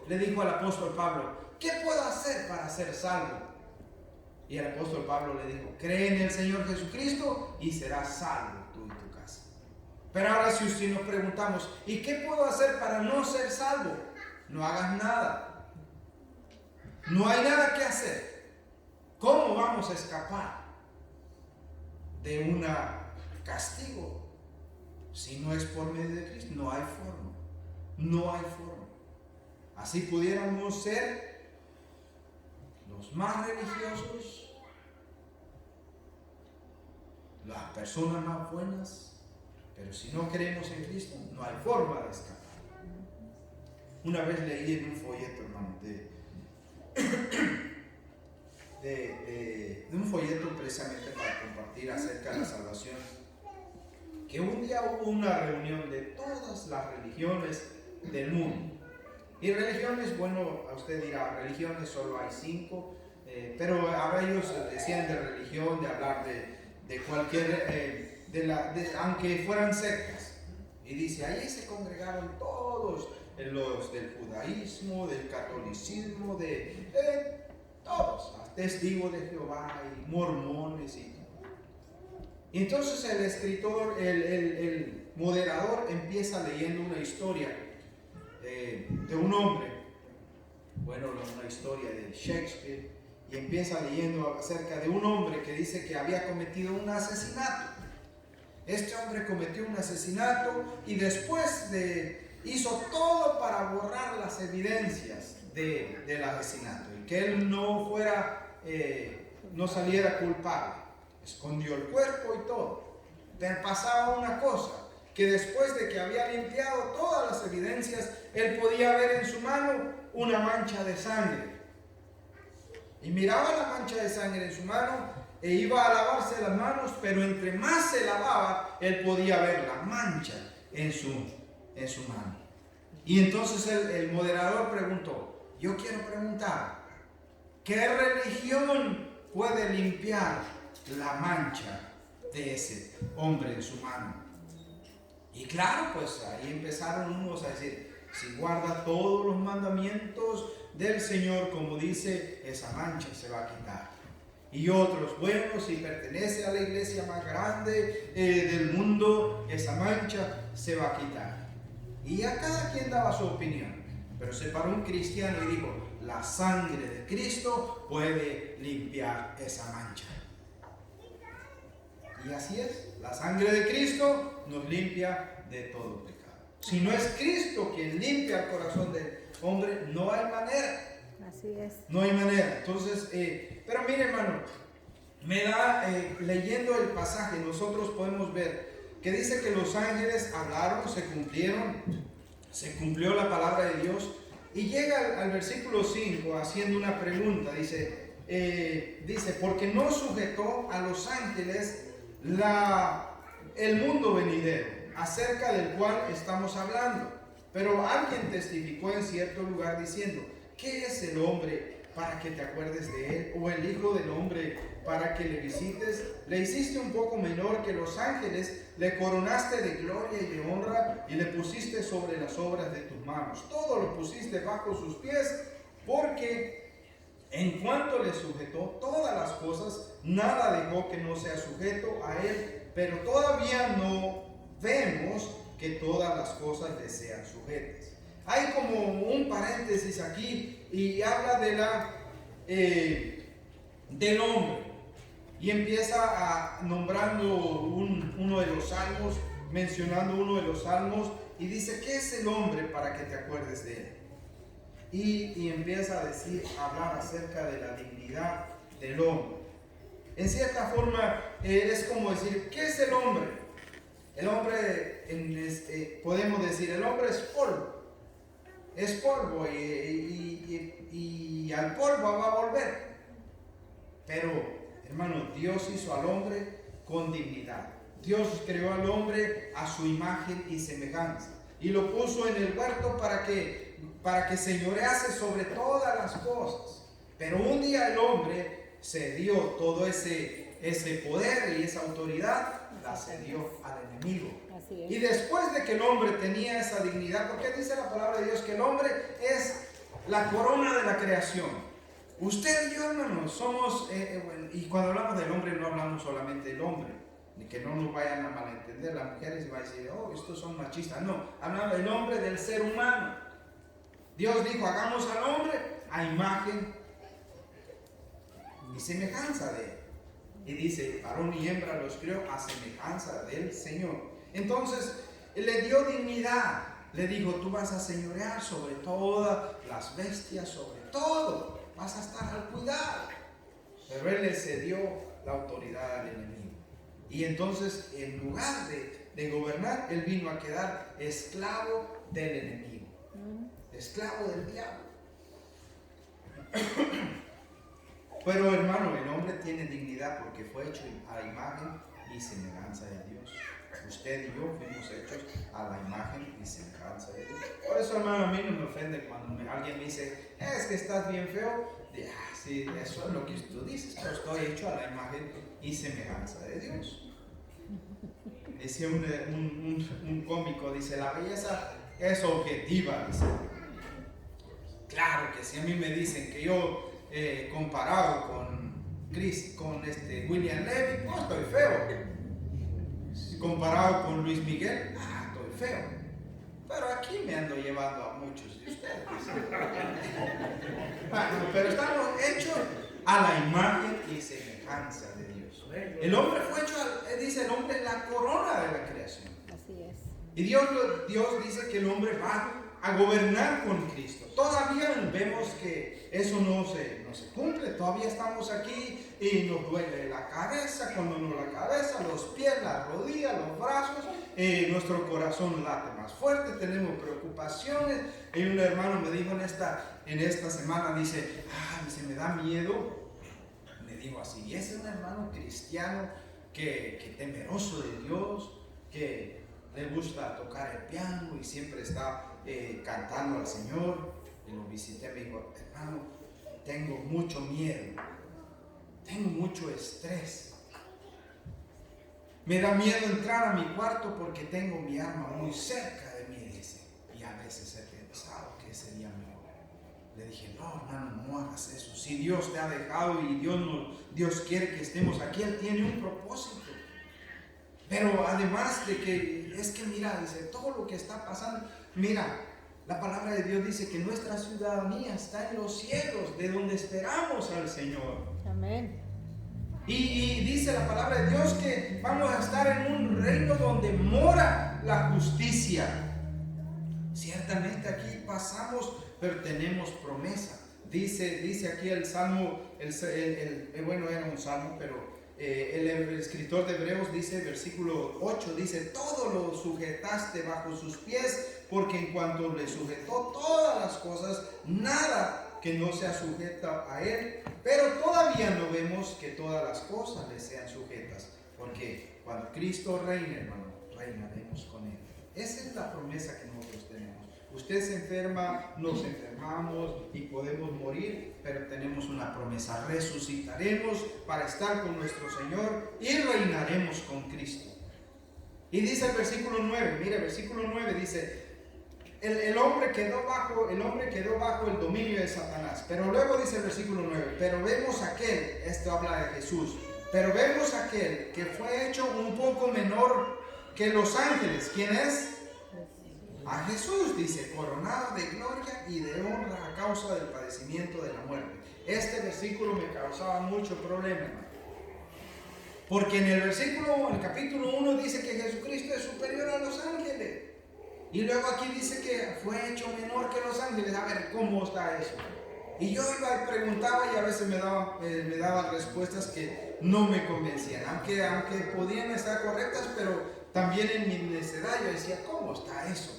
[SPEAKER 8] le dijo al apóstol Pablo, ¿qué puedo hacer para ser salvo? Y el apóstol Pablo le dijo, cree en el Señor Jesucristo y serás salvo tú y tu casa. Pero ahora si nos preguntamos, ¿y qué puedo hacer para no ser salvo? No hagas nada. No hay nada que hacer. ¿Cómo vamos a escapar de un castigo? Si no es por medio de Cristo, no hay forma. No hay forma. Así pudiéramos ser los más religiosos, las personas más buenas, pero si no creemos en Cristo, no hay forma de escapar. Una vez leí en un folleto, hermano, de un folleto precisamente para compartir acerca de la salvación, que un día hubo una reunión de todas las religiones del mundo. Y religiones, bueno, a usted dirá, religiones solo hay 5, pero ahora ellos decían de religión, de hablar de cualquier, aunque fueran sectas. Y dice, ahí se congregaron todos, los del judaísmo, del catolicismo, de todos, testigos de Jehová y mormones y entonces el escritor, el moderador empieza leyendo una historia de un hombre, bueno, una historia de Shakespeare, y empieza leyendo acerca de un hombre que dice que había cometido un asesinato. Este hombre cometió un asesinato y después hizo todo para borrar las evidencias del asesinato y que él no saliera culpable. Escondió el cuerpo y todo. Pero pasaba una cosa, que después de que había limpiado todas las evidencias, él podía ver en su mano una mancha de sangre. Y miraba la mancha de sangre en su mano e iba a lavarse las manos, pero entre más se lavaba, él podía ver la mancha en su mano. Y entonces el moderador preguntó, yo quiero preguntar, ¿qué religión puede limpiar la mancha de ese hombre en su mano? Y claro, pues ahí empezaron unos a decir, si guarda todos los mandamientos del Señor, como dice, esa mancha se va a quitar. Y otros, bueno, si pertenece a la iglesia más grande del mundo, esa mancha se va a quitar. Y a cada quien daba su opinión. Pero se paró un cristiano y dijo, la sangre de Cristo puede limpiar esa mancha. Y así es, la sangre de Cristo nos limpia de todo pecado. Si no es Cristo quien limpia el corazón del hombre, no hay manera.
[SPEAKER 3] Así es.
[SPEAKER 8] No hay manera. Entonces, pero mire, hermano, leyendo el pasaje, nosotros podemos ver que dice que los ángeles hablaron, se cumplió la palabra de Dios. Y llega al versículo 5 haciendo una pregunta, dice, porque no sujetó a los ángeles el mundo venidero, acerca del cual estamos hablando. Pero alguien testificó en cierto lugar diciendo, ¿qué es el hombre para que te acuerdes de él? ¿O el hijo del hombre para que le visites? Le hiciste un poco menor que los ángeles, le coronaste de gloria y de honra y le pusiste sobre las obras de tus manos. Todo lo pusiste bajo sus pies, porque en cuanto le sujetó todas las cosas, nada dejó que no sea sujeto a él, pero todavía no vemos que todas las cosas le sean sujetas. Hay como un paréntesis aquí y habla del hombre y empieza nombrando uno de los salmos, mencionando uno de los salmos y dice, ¿qué es el hombre para que te acuerdes de él? Y empieza a hablar acerca de la dignidad del hombre. En cierta forma es como decir, ¿qué es el hombre? El hombre, podemos decir, el hombre es polvo. Es polvo y al polvo va a volver. Pero, hermano, Dios hizo al hombre con dignidad. Dios creó al hombre a su imagen y semejanza. Y lo puso en el huerto para que señorease sobre todas las cosas. Pero un día el hombre cedió todo ese poder y esa autoridad, la cedió al enemigo.
[SPEAKER 3] Así es.
[SPEAKER 8] Y después de que el hombre tenía esa dignidad, porque dice la palabra de Dios que el hombre es la corona de la creación. Usted y yo, hermanos, somos, y cuando hablamos del hombre no hablamos solamente del hombre, ni que no nos vayan a malentender, las mujeres van a decir, oh, estos son machistas. No, hablamos del hombre, del ser humano. Dios dijo, hagamos al hombre a imagen y semejanza de él. Y dice, varón y hembra los creó a semejanza del Señor. Entonces, le dio dignidad. Le dijo, tú vas a señorear sobre todas las bestias, sobre todo. Vas a estar al cuidado. Pero él le cedió la autoridad al enemigo. Y entonces, en lugar de gobernar, él vino a quedar esclavo del enemigo. Esclavo del diablo. Pero hermano, el hombre tiene dignidad porque fue hecho a la imagen y semejanza de Dios. Usted y yo fuimos hechos a la imagen y semejanza de Dios. Por eso, hermano, a mí no me ofende cuando alguien me dice, es que estás bien feo. Sí, eso es lo que tú dices, pero estoy hecho a la imagen y semejanza de Dios. decía un cómico, dice, la belleza es objetiva, dice. Claro que si a mí me dicen que yo comparado con William Levy, pues estoy feo. Comparado con Luis Miguel, estoy feo. Pero aquí me ando llevando a muchos de ustedes. Bueno, pero estamos hechos a la imagen y semejanza de Dios. El hombre fue hecho, dice el hombre, la corona de la creación.
[SPEAKER 3] Así es.
[SPEAKER 8] Y Dios dice que el hombre va a gobernar con Cristo. Todavía vemos que eso no se cumple. Todavía estamos aquí y nos duele la cabeza, cuando no la cabeza, los pies, las rodillas, los brazos. Nuestro corazón late más fuerte, tenemos preocupaciones. Y un hermano me dijo en esta semana, dice, me da miedo. Me digo así, y ese es un hermano cristiano que temeroso de Dios, que le gusta tocar el piano y siempre está cantando al Señor. Y lo visité, me dijo, hermano, tengo mucho miedo, tengo mucho estrés. Me da miedo entrar a mi cuarto porque tengo mi alma muy cerca de mí, dice. Y a veces he pensado que sería mejor. Le dije, no, hermano, no hagas eso. Si Dios te ha dejado y Dios quiere que estemos aquí, Él tiene un propósito. Pero además de que, mira, dice, todo lo que está pasando, mira, la palabra de Dios dice que nuestra ciudadanía está en los cielos, de donde esperamos al Señor.
[SPEAKER 3] Amén.
[SPEAKER 8] Y dice la palabra de Dios que vamos a estar en un reino donde mora la justicia. Ciertamente aquí pasamos, pero tenemos promesa. Dice aquí el Salmo, bueno, era un Salmo, pero el escritor de Hebreos dice, versículo 8, dice, todo lo sujetaste bajo sus pies, porque en cuanto le sujetó todas las cosas, nada que no sea sujeta a él, pero todavía no vemos que todas las cosas le sean sujetas, porque cuando Cristo reine, hermano, reinaremos con él. Esa es la promesa que nosotros tenemos. Usted se enferma, nos enfermamos y podemos morir, pero tenemos una promesa: resucitaremos para estar con nuestro Señor y reinaremos con Cristo. Y dice el versículo 9, mire, versículo 9 dice, el hombre quedó bajo el dominio de Satanás. Pero luego dice el versículo 9, pero vemos aquel, esto habla de Jesús, pero vemos aquel que fue hecho un poco menor que los ángeles. ¿Quién es? A Jesús, dice, coronado de gloria y de honra a causa del padecimiento de la muerte. Este versículo me causaba mucho problema, hermano. Porque en el capítulo 1 dice que Jesucristo es superior a los ángeles. Y luego aquí dice que fue hecho menor que los ángeles. A ver, ¿cómo está eso? Y yo iba y preguntaba y a veces me daban respuestas que no me convencían. Aunque podían estar correctas, pero también en mi necedad yo decía, ¿cómo está eso?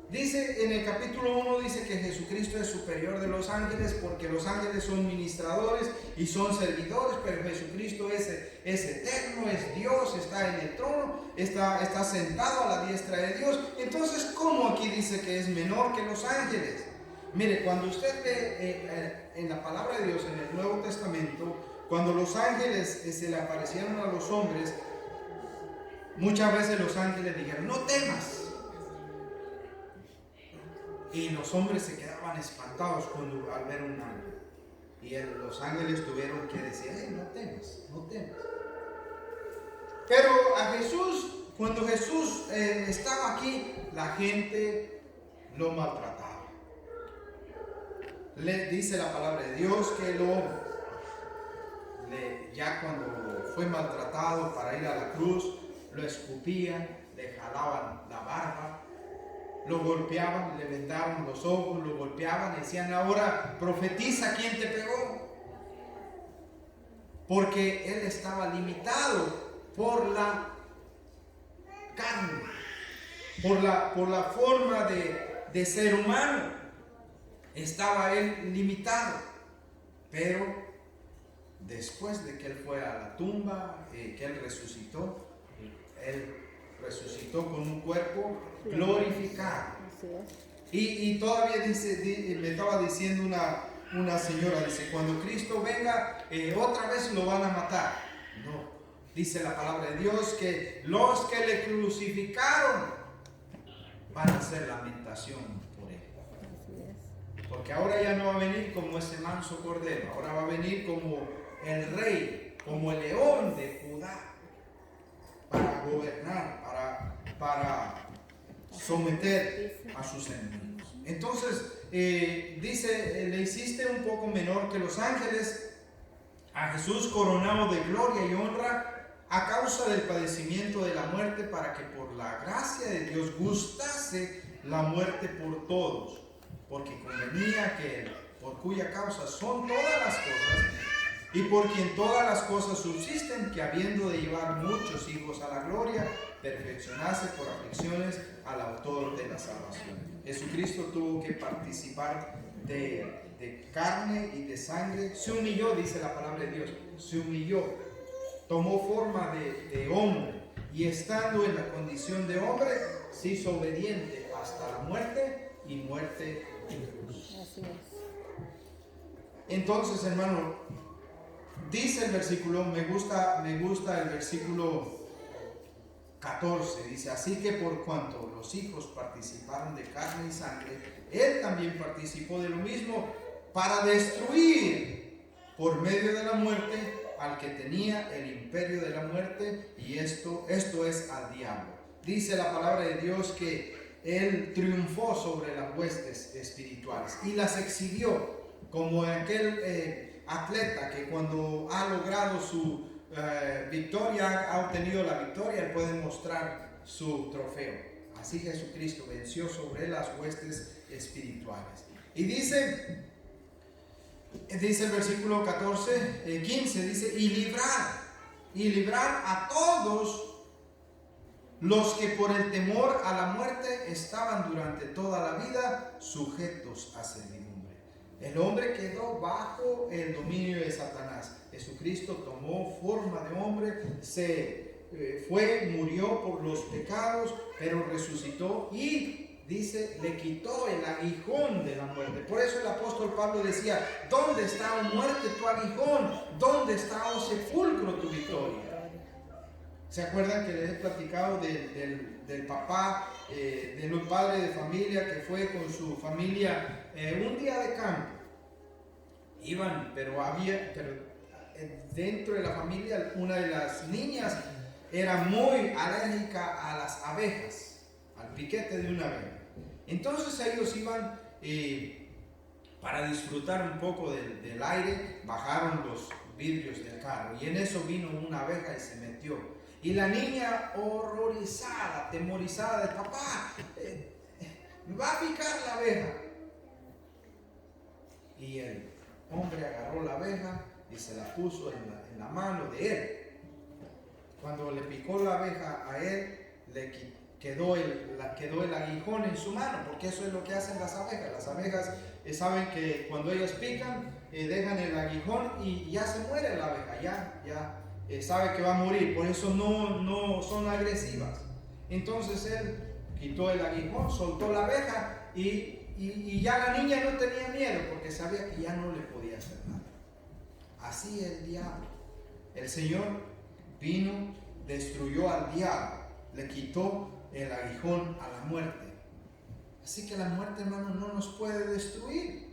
[SPEAKER 8] Dice en el capítulo 1, dice que Jesucristo es superior de los ángeles porque los ángeles son ministradores y son servidores, pero Jesucristo es eterno, es Dios, está en el trono, está sentado a la diestra de Dios. Entonces, ¿cómo aquí dice que es menor que los ángeles? Mire, cuando usted ve en la palabra de Dios, en el Nuevo Testamento, cuando los ángeles se le aparecieron a los hombres, muchas veces los ángeles dijeron, no temas. Y los hombres se quedaban espantados al ver un ángel. Y los ángeles tuvieron que decir, no temas, no temas. Pero a Jesús, cuando Jesús estaba aquí, la gente lo maltrataba. Le dice la palabra de Dios que ya cuando fue maltratado para ir a la cruz, lo escupían, le jalaban la barba, lo golpeaban, le vendaban los ojos, lo golpeaban y decían, ahora profetiza quién te pegó. Porque él estaba limitado por la carne, por la forma de ser humano. Estaba él limitado. Pero después de que él fue a la tumba, que él resucitó con un cuerpo glorificado. Y todavía me estaba diciendo una señora, dice, cuando Cristo venga, otra vez lo van a matar. No, Dice la palabra de Dios que los que le crucificaron van a hacer lamentación por él.
[SPEAKER 3] Así es.
[SPEAKER 8] Porque ahora ya no va a venir como ese manso cordero, ahora va a venir como el rey, como el león de Judá, para gobernar, para someter a sus enemigos. Entonces, dice, le hiciste un poco menor que los ángeles, a Jesús coronado de gloria y honra a causa del padecimiento de la muerte, para que por la gracia de Dios gustase la muerte por todos, porque convenía que Él, por cuya causa son todas las cosas, y por quien todas las cosas subsisten, que habiendo de llevar muchos hijos a la gloria, perfeccionase por aflicciones al autor de la salvación. Jesucristo tuvo que participar de carne y de sangre, se humilló, dice la palabra de Dios, se humilló, tomó forma de hombre, y estando en la condición de hombre, se hizo obediente hasta la muerte y muerte de cruz.
[SPEAKER 3] Así es.
[SPEAKER 8] Entonces, hermano, dice el versículo, me gusta el versículo 14, dice, así que por cuanto los hijos participaron de carne y sangre, Él también participó de lo mismo, para destruir por medio de la muerte al que tenía el imperio de la muerte, y esto es al diablo. Dice la palabra de Dios que Él triunfó sobre las huestes espirituales y las exhibió, como aquel atleta que cuando ha logrado su victoria, ha obtenido la victoria, Él puede mostrar su trofeo. Así Jesucristo venció sobre las huestes espirituales. Y dice el versículo 15, dice, y librar a todos los que por el temor a la muerte estaban durante toda la vida sujetos a servidumbre. El hombre quedó bajo el dominio de Satanás. Jesucristo tomó forma de hombre, murió por los pecados, pero resucitó y dice, le quitó el aguijón de la muerte. Por eso el apóstol Pablo decía, ¿dónde está, oh muerte, tu aguijón? ¿Dónde está, oh sepulcro, tu victoria? ¿Se acuerdan que les he platicado del papá, de un padre de familia que fue con su familia un día de campo? Iban, pero dentro de la familia una de las niñas era muy alérgica a las abejas, al piquete de una abeja. Entonces ellos iban para disfrutar un poco del aire, bajaron los vidrios del carro y en eso vino una abeja y se metió. Y la niña horrorizada, atemorizada, de papá, me va a picar la abeja. Y el hombre agarró la abeja y se la puso en la mano de él. Cuando le picó la abeja a él, quedó el aguijón en su mano, porque eso es lo que hacen las abejas. Las abejas saben que cuando ellas pican, dejan el aguijón y ya se muere la abeja, ya sabe que va a morir, por eso no son agresivas. Entonces él quitó el aguijón, soltó la abeja y ya la niña no tenía miedo porque sabía que ya no le podía hacer nada. Así el diablo. El Señor vino, destruyó al diablo, le quitó el aguijón a la muerte. Así que la muerte, hermano, no nos puede destruir.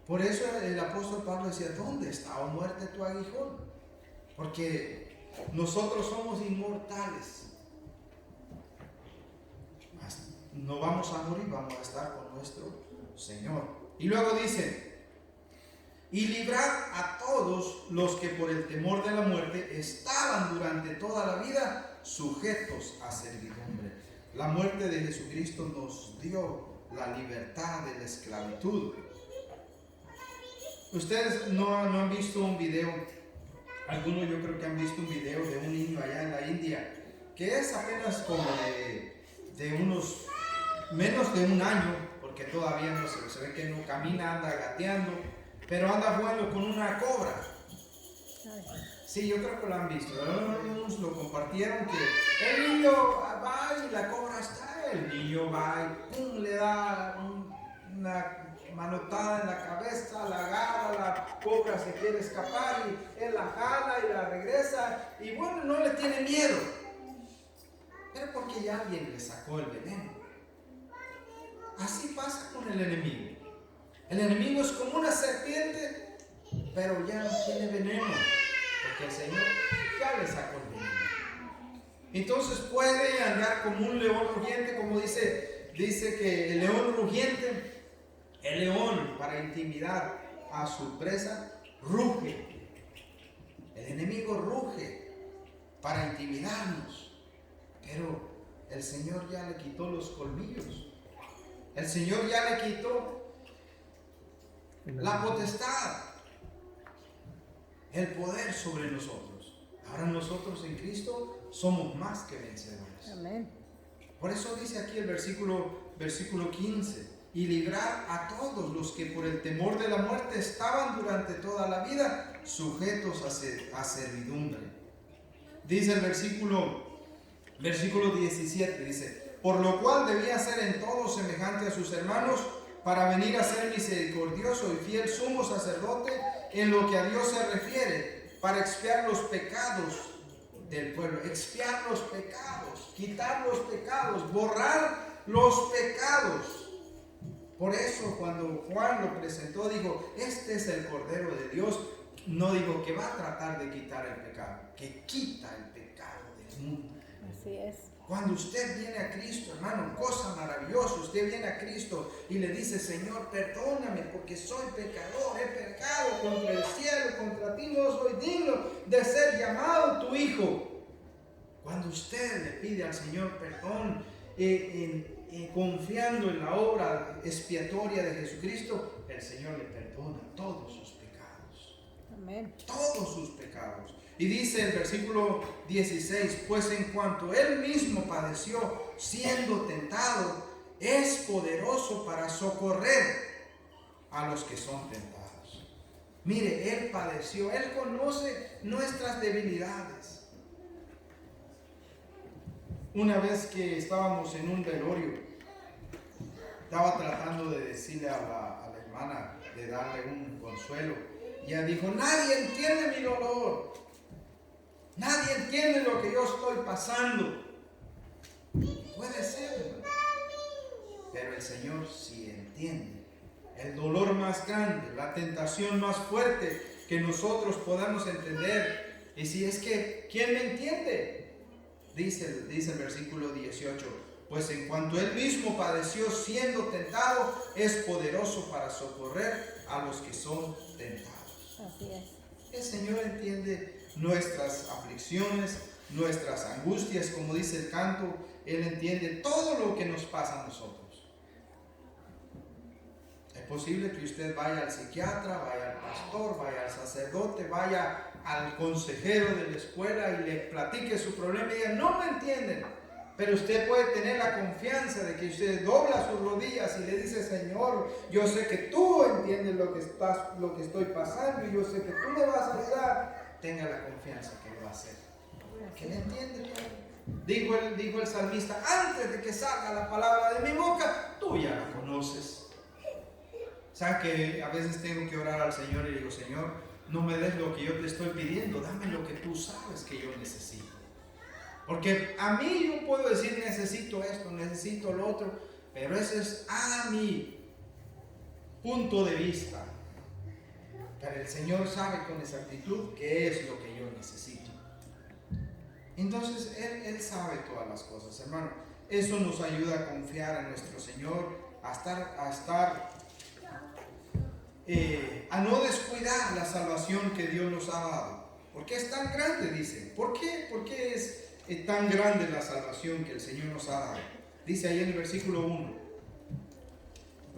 [SPEAKER 8] Por eso el apóstol Pablo decía, ¿dónde está, oh muerte, tu aguijón? Porque nosotros somos inmortales. No vamos a morir, vamos a estar con nuestro Señor. Y luego dice, y librar a todos los que por el temor de la muerte estaban durante toda la vida sujetos a servidumbre. La muerte de Jesucristo nos dio la libertad de la esclavitud. Ustedes no han visto un video, algunos yo creo que han visto un video de un niño allá en la India, que es apenas como de unos menos de un año, porque todavía no se ve que no camina, anda gateando, pero anda jugando con una cobra. Sí, yo creo que lo han visto. Algunos lo compartieron, que el niño va y la cobra está, el niño va y pum, le da una manotada en la cabeza, la agarra, cobra se quiere escapar y él la jala y la regresa y bueno, no le tiene miedo. Pero porque ya alguien le sacó el veneno. Así pasa con el enemigo. El enemigo es como una serpiente, pero ya no tiene veneno, porque el Señor ya le sacó el veneno. Entonces puede andar como un león rugiente, como dice que el león rugiente, el león para intimidar a su presa, ruge. El enemigo ruge para intimidarnos, pero el Señor ya le quitó los colmillos. El Señor ya le quitó la potestad, el poder sobre nosotros. Ahora nosotros en Cristo somos más que vencedores.
[SPEAKER 3] Amén.
[SPEAKER 8] Por eso dice aquí el versículo 15, y librar a todos los que por el temor de la muerte estaban durante toda la vida sujetos a servidumbre. Dice el versículo 17, dice, por lo cual debía ser en todo semejante a sus hermanos, para venir a ser misericordioso y fiel sumo sacerdote en lo que a Dios se refiere, para expiar los pecados del pueblo, expiar los pecados, quitar los pecados, borrar los pecados. Por eso cuando Juan lo presentó, digo, este es el Cordero de Dios. No digo que va a tratar de quitar el pecado, que quita el pecado del mundo.
[SPEAKER 3] Así es.
[SPEAKER 8] Cuando usted viene a Cristo, hermano, cosa maravillosa, usted viene a Cristo y le dice, Señor, perdóname porque soy pecador, he pecado contra el cielo, contra ti no soy digno de ser llamado tu hijo. Cuando usted le pide al Señor perdón, confiando en la obra expiatoria de Jesucristo, el Señor le perdona todos sus pecados.
[SPEAKER 3] Amén.
[SPEAKER 8] Todos sus pecados. Y dice el versículo 16, pues en cuanto Él mismo padeció siendo tentado, es poderoso para socorrer a los que son tentados. Mire, Él padeció, Él conoce nuestras debilidades. Una vez que estábamos en un velorio, estaba tratando de decirle a la hermana, de darle un consuelo. Y ella dijo, nadie entiende mi dolor. Nadie entiende lo que yo estoy pasando. Puede ser, hermano. Pero el Señor sí entiende. El dolor más grande, la tentación más fuerte que nosotros podamos entender. Y si es que, ¿quién me entiende? Dice el versículo 18, pues en cuanto Él mismo padeció siendo tentado, es poderoso para socorrer a los que son tentados.
[SPEAKER 3] Así es.
[SPEAKER 8] El Señor entiende nuestras aflicciones, nuestras angustias, como dice el canto. Él entiende todo lo que nos pasa a nosotros. Es posible que usted vaya al psiquiatra, vaya al pastor, vaya al sacerdote, vaya al consejero de la escuela y le platique su problema y diga, no me entienden. Pero usted puede tener la confianza de que usted dobla sus rodillas y le dice, Señor, yo sé que tú entiendes lo que estoy pasando y yo sé que tú me vas a ayudar. Tenga la confianza que lo va a hacer. Que le entiende todo. Dijo el salmista, antes de que salga la palabra de mi boca, tú ya la conoces. ¿Sabe que a veces tengo que orar al Señor y digo, Señor, no me des lo que yo te estoy pidiendo, dame lo que tú sabes que yo necesito? Porque a mí yo puedo decir necesito esto, necesito lo otro, pero ese es a mi punto de vista. Pero el Señor sabe con exactitud qué es lo que yo necesito. Entonces Él sabe todas las cosas, hermano. Eso nos ayuda a confiar en nuestro Señor, a no descuidar la salvación que Dios nos ha dado. Porque es tan grande, dice. ¿Por qué? Porque es tan grande la salvación que el Señor nos ha dado. Dice ahí en el versículo 1.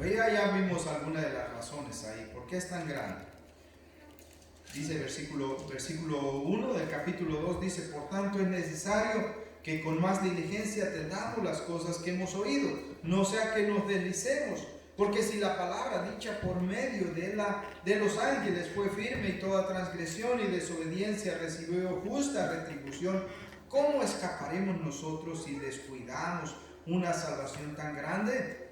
[SPEAKER 8] Ya vimos algunas de las razones ahí. ¿Por qué es tan grande? Dice el versículo 1 del capítulo 2, dice, por tanto es necesario que con más diligencia atendamos las cosas que hemos oído, no sea que nos deslicemos, porque si la palabra dicha por medio de los ángeles fue firme y toda transgresión y desobediencia recibió justa retribución, ¿cómo escaparemos nosotros si descuidamos una salvación tan grande?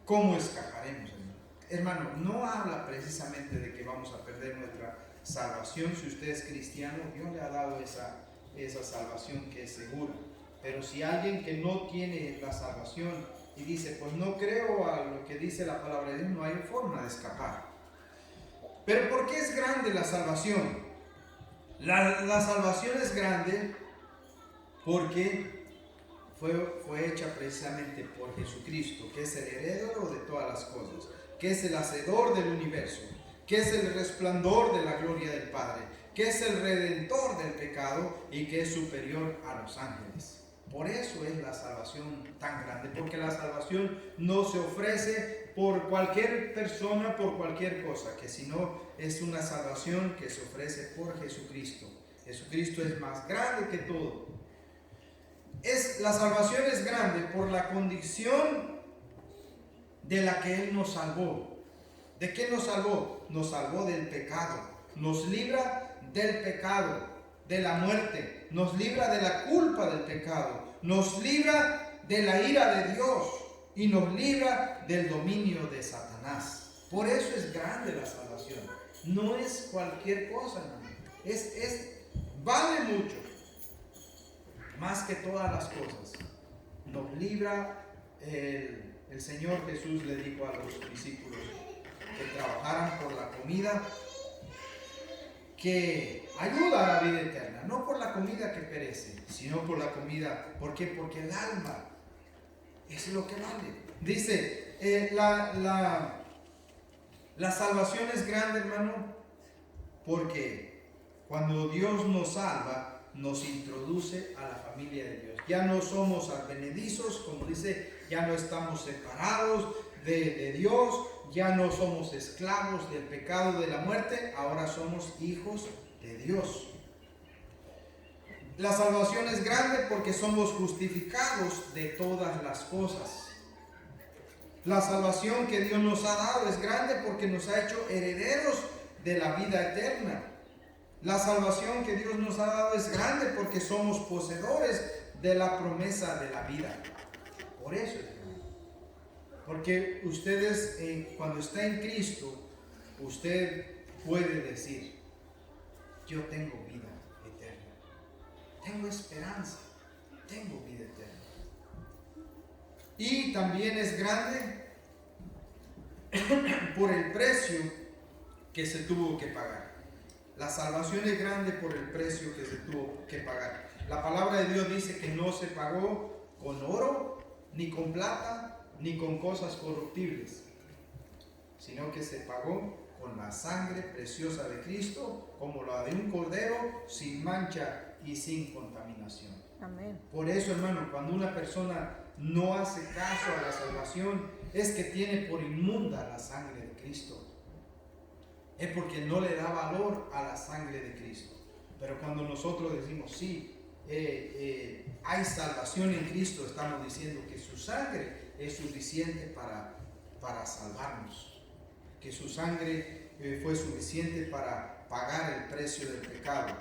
[SPEAKER 8] ¿Cómo escaparemos, hermano? hermano, no habla precisamente de que vamos a perder nuestra salvación. Si usted es cristiano, Dios le ha dado esa salvación que es segura. Pero si alguien que no tiene la salvación y dice, pues no creo a lo que dice la palabra de Dios, no hay forma de escapar. Pero ¿por qué es grande la salvación? La salvación es grande porque fue hecha precisamente por Jesucristo, que es el heredero de todas las cosas, que es el hacedor del universo, que es el resplandor de la gloria del Padre, que es el redentor del pecado y que es superior a los ángeles. Por eso es la salvación tan grande, porque la salvación no se ofrece por cualquier persona, por cualquier cosa, que sino es una salvación que se ofrece por Jesucristo. Jesucristo es más grande que todo. La salvación es grande por la condición de la que Él nos salvó. ¿De qué nos salvó? Nos salvó del pecado, nos libra del pecado, de la muerte, nos libra de la culpa del pecado, nos libra de la ira de Dios y nos libra del dominio de Satanás. Por eso es grande la salvación. No es cualquier cosa, hermano. Vale mucho, más que todas las cosas. Nos libra, el Señor Jesús le dijo a los discípulos que trabajaran por la comida que ayuda a la vida eterna, no por la comida que perece, sino por la comida. ¿Por qué? Porque el alma es lo que vale. Dice, la salvación es grande, hermano, porque cuando Dios nos salva, nos introduce a la familia de Dios. Ya no somos advenedizos, como dice, ya no estamos separados de Dios, ya no somos esclavos del pecado, de la muerte, ahora somos hijos de Dios. La salvación es grande porque somos justificados de todas las cosas. La salvación que Dios nos ha dado es grande porque nos ha hecho herederos de la vida eterna. La salvación que Dios nos ha dado es grande porque somos poseedores de la promesa de la vida. Por eso es grande. Porque ustedes, cuando está en Cristo, usted puede decir, yo tengo vida eterna, tengo esperanza, tengo vida eterna. Y también es grande por el precio que se tuvo que pagar. La salvación es grande por el precio que se tuvo que pagar. La palabra de Dios dice que no se pagó con oro, ni con plata, ni con cosas corruptibles, sino que se pagó con la sangre preciosa de Cristo, como la de un cordero, sin mancha y sin contaminación.
[SPEAKER 3] Amén.
[SPEAKER 8] Por eso, hermano, cuando una persona no hace caso a la salvación, es que tiene por inmunda la sangre de Cristo. Es porque no le da valor a la sangre de Cristo. Pero cuando nosotros decimos, sí, hay salvación en Cristo, estamos diciendo que su sangre es suficiente para salvarnos, que su sangre fue suficiente para pagar el precio del pecado.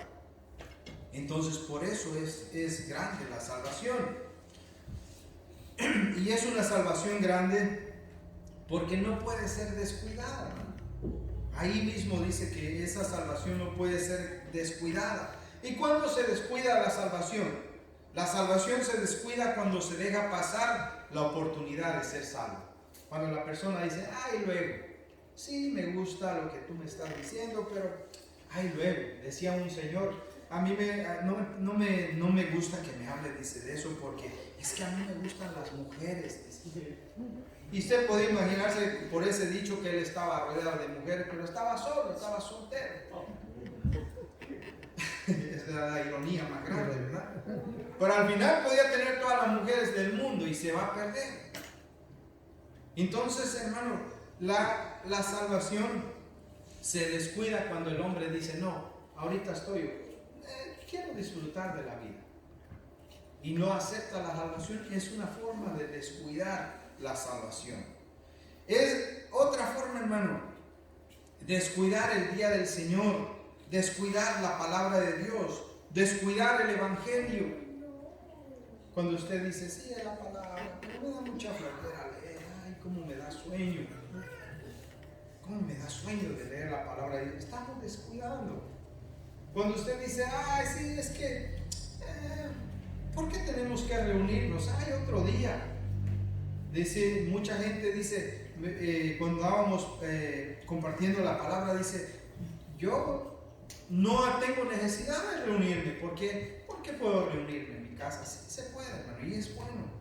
[SPEAKER 8] Entonces por eso es grande la salvación. Y es una salvación grande porque no puede ser descuidada. Ahí mismo dice que esa salvación no puede ser descuidada. ¿Y cuándo se descuida la salvación? La salvación se descuida cuando se deja pasar la oportunidad de ser salvo. Cuando la persona dice, ay, luego, sí me gusta lo que tú me estás diciendo, pero ay, luego. Decía un señor, a mí no me gusta que me hable, dice, de eso, porque es que a mí me gustan las mujeres. Dice. Y usted puede imaginarse por ese dicho que él estaba rodeado de mujeres, pero estaba solo, estaba soltero. Es la ironía más grande, ¿verdad? Pero al final podía tener todas las mujeres del mundo y se va a perder. Entonces, hermano, la salvación se descuida cuando el hombre dice, no, ahorita quiero disfrutar de la vida. Y no acepta la salvación. Es una forma de descuidar la salvación. Es otra forma, hermano, descuidar el día del Señor, descuidar la palabra de Dios, descuidar el evangelio. Cuando usted dice, sí, es la palabra, pero me da mucha flojera leer, ay, cómo me da sueño. la palabra, estamos descuidando. Cuando usted dice, sí, es que, ¿por qué tenemos que reunirnos? Hay otro día. Dice, mucha gente dice, cuando estábamos compartiendo la palabra, dice, yo no tengo necesidad de reunirme. ¿Por qué puedo reunirme en mi casa? Sí se puede, hermano, y es bueno.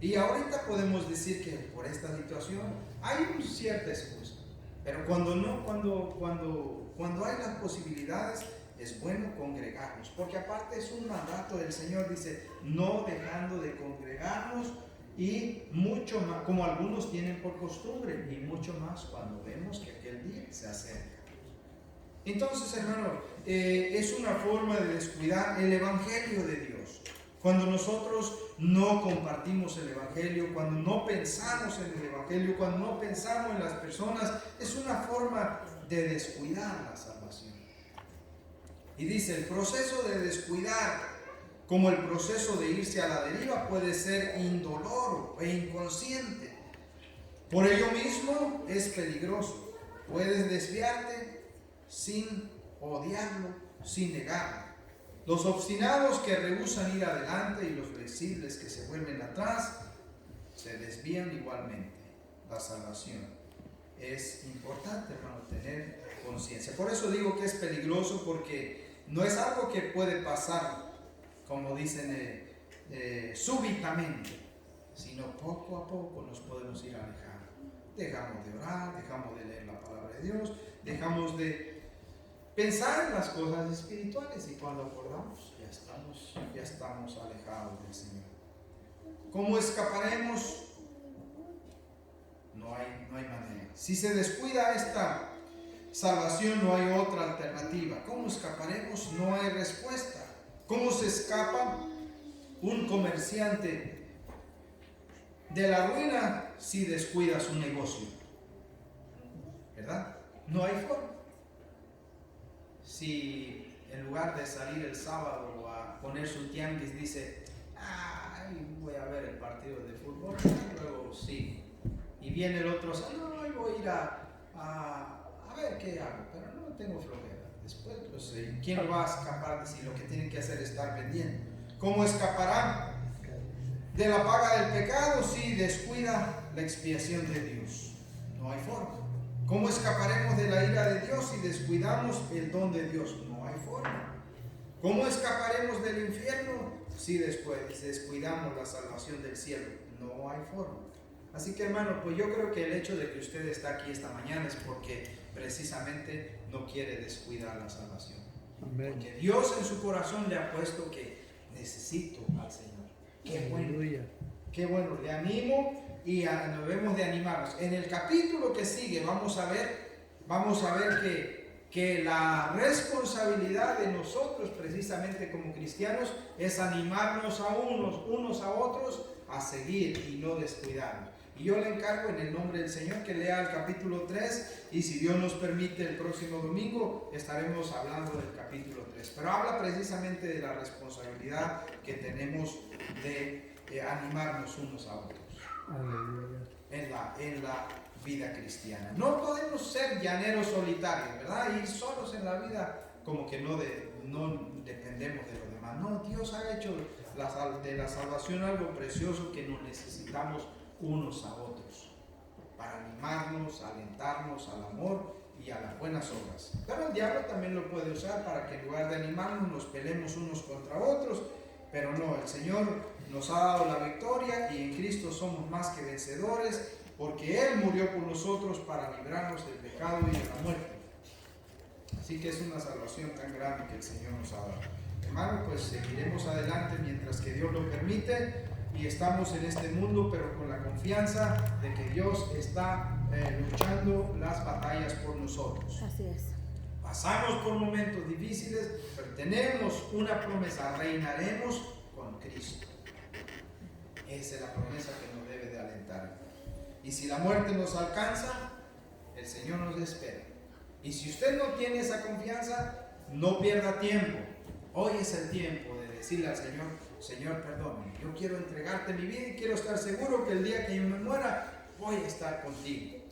[SPEAKER 8] Y ahorita podemos decir que por esta situación hay una cierta excusa. Pero cuando hay las posibilidades, es bueno congregarnos. Porque aparte es un mandato del Señor, dice, no dejando de congregarnos, y mucho más, como algunos tienen por costumbre, y mucho más cuando vemos que aquel día se acerca. Entonces, hermano, es una forma de descuidar el Evangelio de Dios. Cuando nosotros no compartimos el Evangelio, cuando no pensamos en el Evangelio, cuando no pensamos en las personas, es una forma de descuidar la salvación. Y dice, el proceso de descuidar, como el proceso de irse a la deriva, puede ser indoloro e inconsciente. Por ello mismo es peligroso. Puedes desviarte sin odiarlo, sin negarlo. Los obstinados que rehúsan ir adelante y los flexibles que se vuelven atrás se desvían igualmente. La salvación es importante, hermano, tener conciencia. Por eso digo que es peligroso, porque no es algo que puede pasar, como dicen, súbitamente, sino poco a poco nos podemos ir alejando. Dejamos de orar, dejamos de leer la palabra de Dios, dejamos de pensar en las cosas espirituales, y cuando acordamos ya estamos alejados del Señor. ¿Cómo escaparemos? No hay manera. Si se descuida esta salvación, no hay otra alternativa. ¿Cómo escaparemos? No hay respuesta. ¿Cómo se escapa un comerciante de la ruina si descuida su negocio? ¿Verdad? No hay forma. Si en lugar de salir el sábado a poner su tianguis dice, voy a ver el partido de fútbol, luego sí, y viene el otro, voy a ir a ver qué hago, pero no tengo flojera. Después, pues, ¿quién va a escapar de si lo que tiene que hacer es estar vendiendo? ¿Cómo escapará de la paga del pecado si descuida la expiación de Dios? No hay forma. ¿Cómo escaparemos de la ira de Dios si descuidamos el don de Dios? No hay forma. ¿Cómo escaparemos del infierno si descuidamos la salvación del cielo? No hay forma. Así que, hermano, pues yo creo que el hecho de que usted está aquí esta mañana es porque precisamente no quiere descuidar la salvación.
[SPEAKER 5] Amén.
[SPEAKER 8] Porque Dios en su corazón le ha puesto que necesito al Señor. Qué bueno.
[SPEAKER 5] Aleluya.
[SPEAKER 8] Qué bueno, le animo y nos debemos de animarnos. En el capítulo que sigue vamos a ver que la responsabilidad de nosotros precisamente como cristianos es animarnos a unos a otros a seguir y no descuidarnos. Y yo le encargo en el nombre del Señor que lea el capítulo 3, y si Dios nos permite el próximo domingo estaremos hablando del capítulo 3. Pero habla precisamente de la responsabilidad que tenemos de animarnos unos a otros.
[SPEAKER 5] Aleluya.
[SPEAKER 8] En la vida cristiana. No podemos ser llaneros solitarios, ¿verdad? Ir solos en la vida, como que no dependemos de los demás. No, Dios ha hecho de la salvación algo precioso que nos necesitamos unos a otros para animarnos, alentarnos al amor y a las buenas obras. Pero el diablo también lo puede usar para que en lugar de animarnos nos peleemos unos contra otros, pero no, el Señor nos ha dado la victoria y en Cristo somos más que vencedores, porque Él murió por nosotros para librarnos del pecado y de la muerte. Así que es una salvación tan grande que el Señor nos ha dado. Hermano, pues seguiremos adelante mientras que Dios lo permite, y estamos en este mundo, pero con la confianza de que Dios está luchando las batallas por nosotros.
[SPEAKER 3] Así es.
[SPEAKER 8] Pasamos por momentos difíciles, pero tenemos una promesa: reinaremos con Cristo. Esa es la promesa que nos debe de alentar. Y si la muerte nos alcanza, el Señor nos espera. Y si usted no tiene esa confianza, no pierda tiempo. Hoy es el tiempo de decirle al Señor: Señor, perdóname, yo quiero entregarte mi vida y quiero estar seguro que el día que yo me muera voy a estar contigo.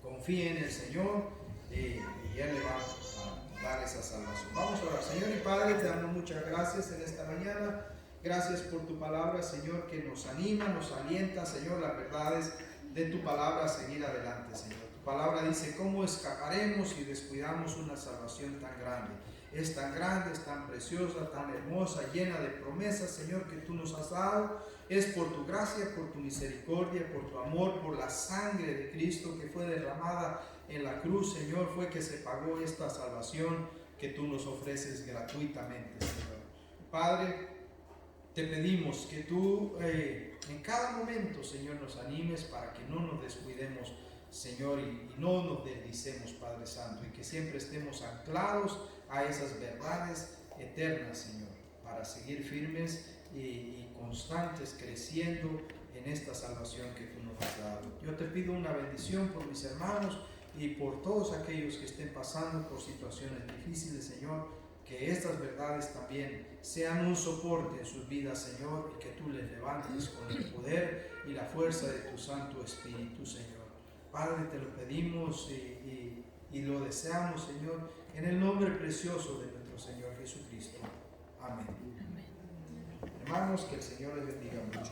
[SPEAKER 8] Confíe en el Señor y Él le va a dar esa salvación. Vamos a orar. Señor y Padre, te damos muchas gracias en esta mañana. Gracias por tu palabra, Señor, que nos anima, nos alienta, Señor, las verdades de tu palabra a seguir adelante, Señor. Tu palabra dice, ¿cómo escaparemos si descuidamos una salvación tan grande? Es tan grande, es tan preciosa, tan hermosa, llena de promesas, Señor, que tú nos has dado. Es por tu gracia, por tu misericordia, por tu amor, por la sangre de Cristo que fue derramada en la cruz, Señor, fue que se pagó esta salvación que tú nos ofreces gratuitamente, Señor. Padre, te pedimos que tú en cada momento, Señor, nos animes para que no nos descuidemos, Señor, y no nos deslicemos, Padre Santo, y que siempre estemos anclados a esas verdades eternas, Señor, para seguir firmes y constantes, creciendo en esta salvación que tú nos has dado. Yo te pido una bendición por mis hermanos y por todos aquellos que estén pasando por situaciones difíciles, Señor, que estas verdades también sean un soporte en sus vidas, Señor, y que tú les levantes con el poder y la fuerza de tu Santo Espíritu, Señor. Padre, te lo pedimos y lo deseamos, Señor, en el nombre precioso de nuestro Señor Jesucristo. Amén. Hermanos, que el Señor les bendiga mucho.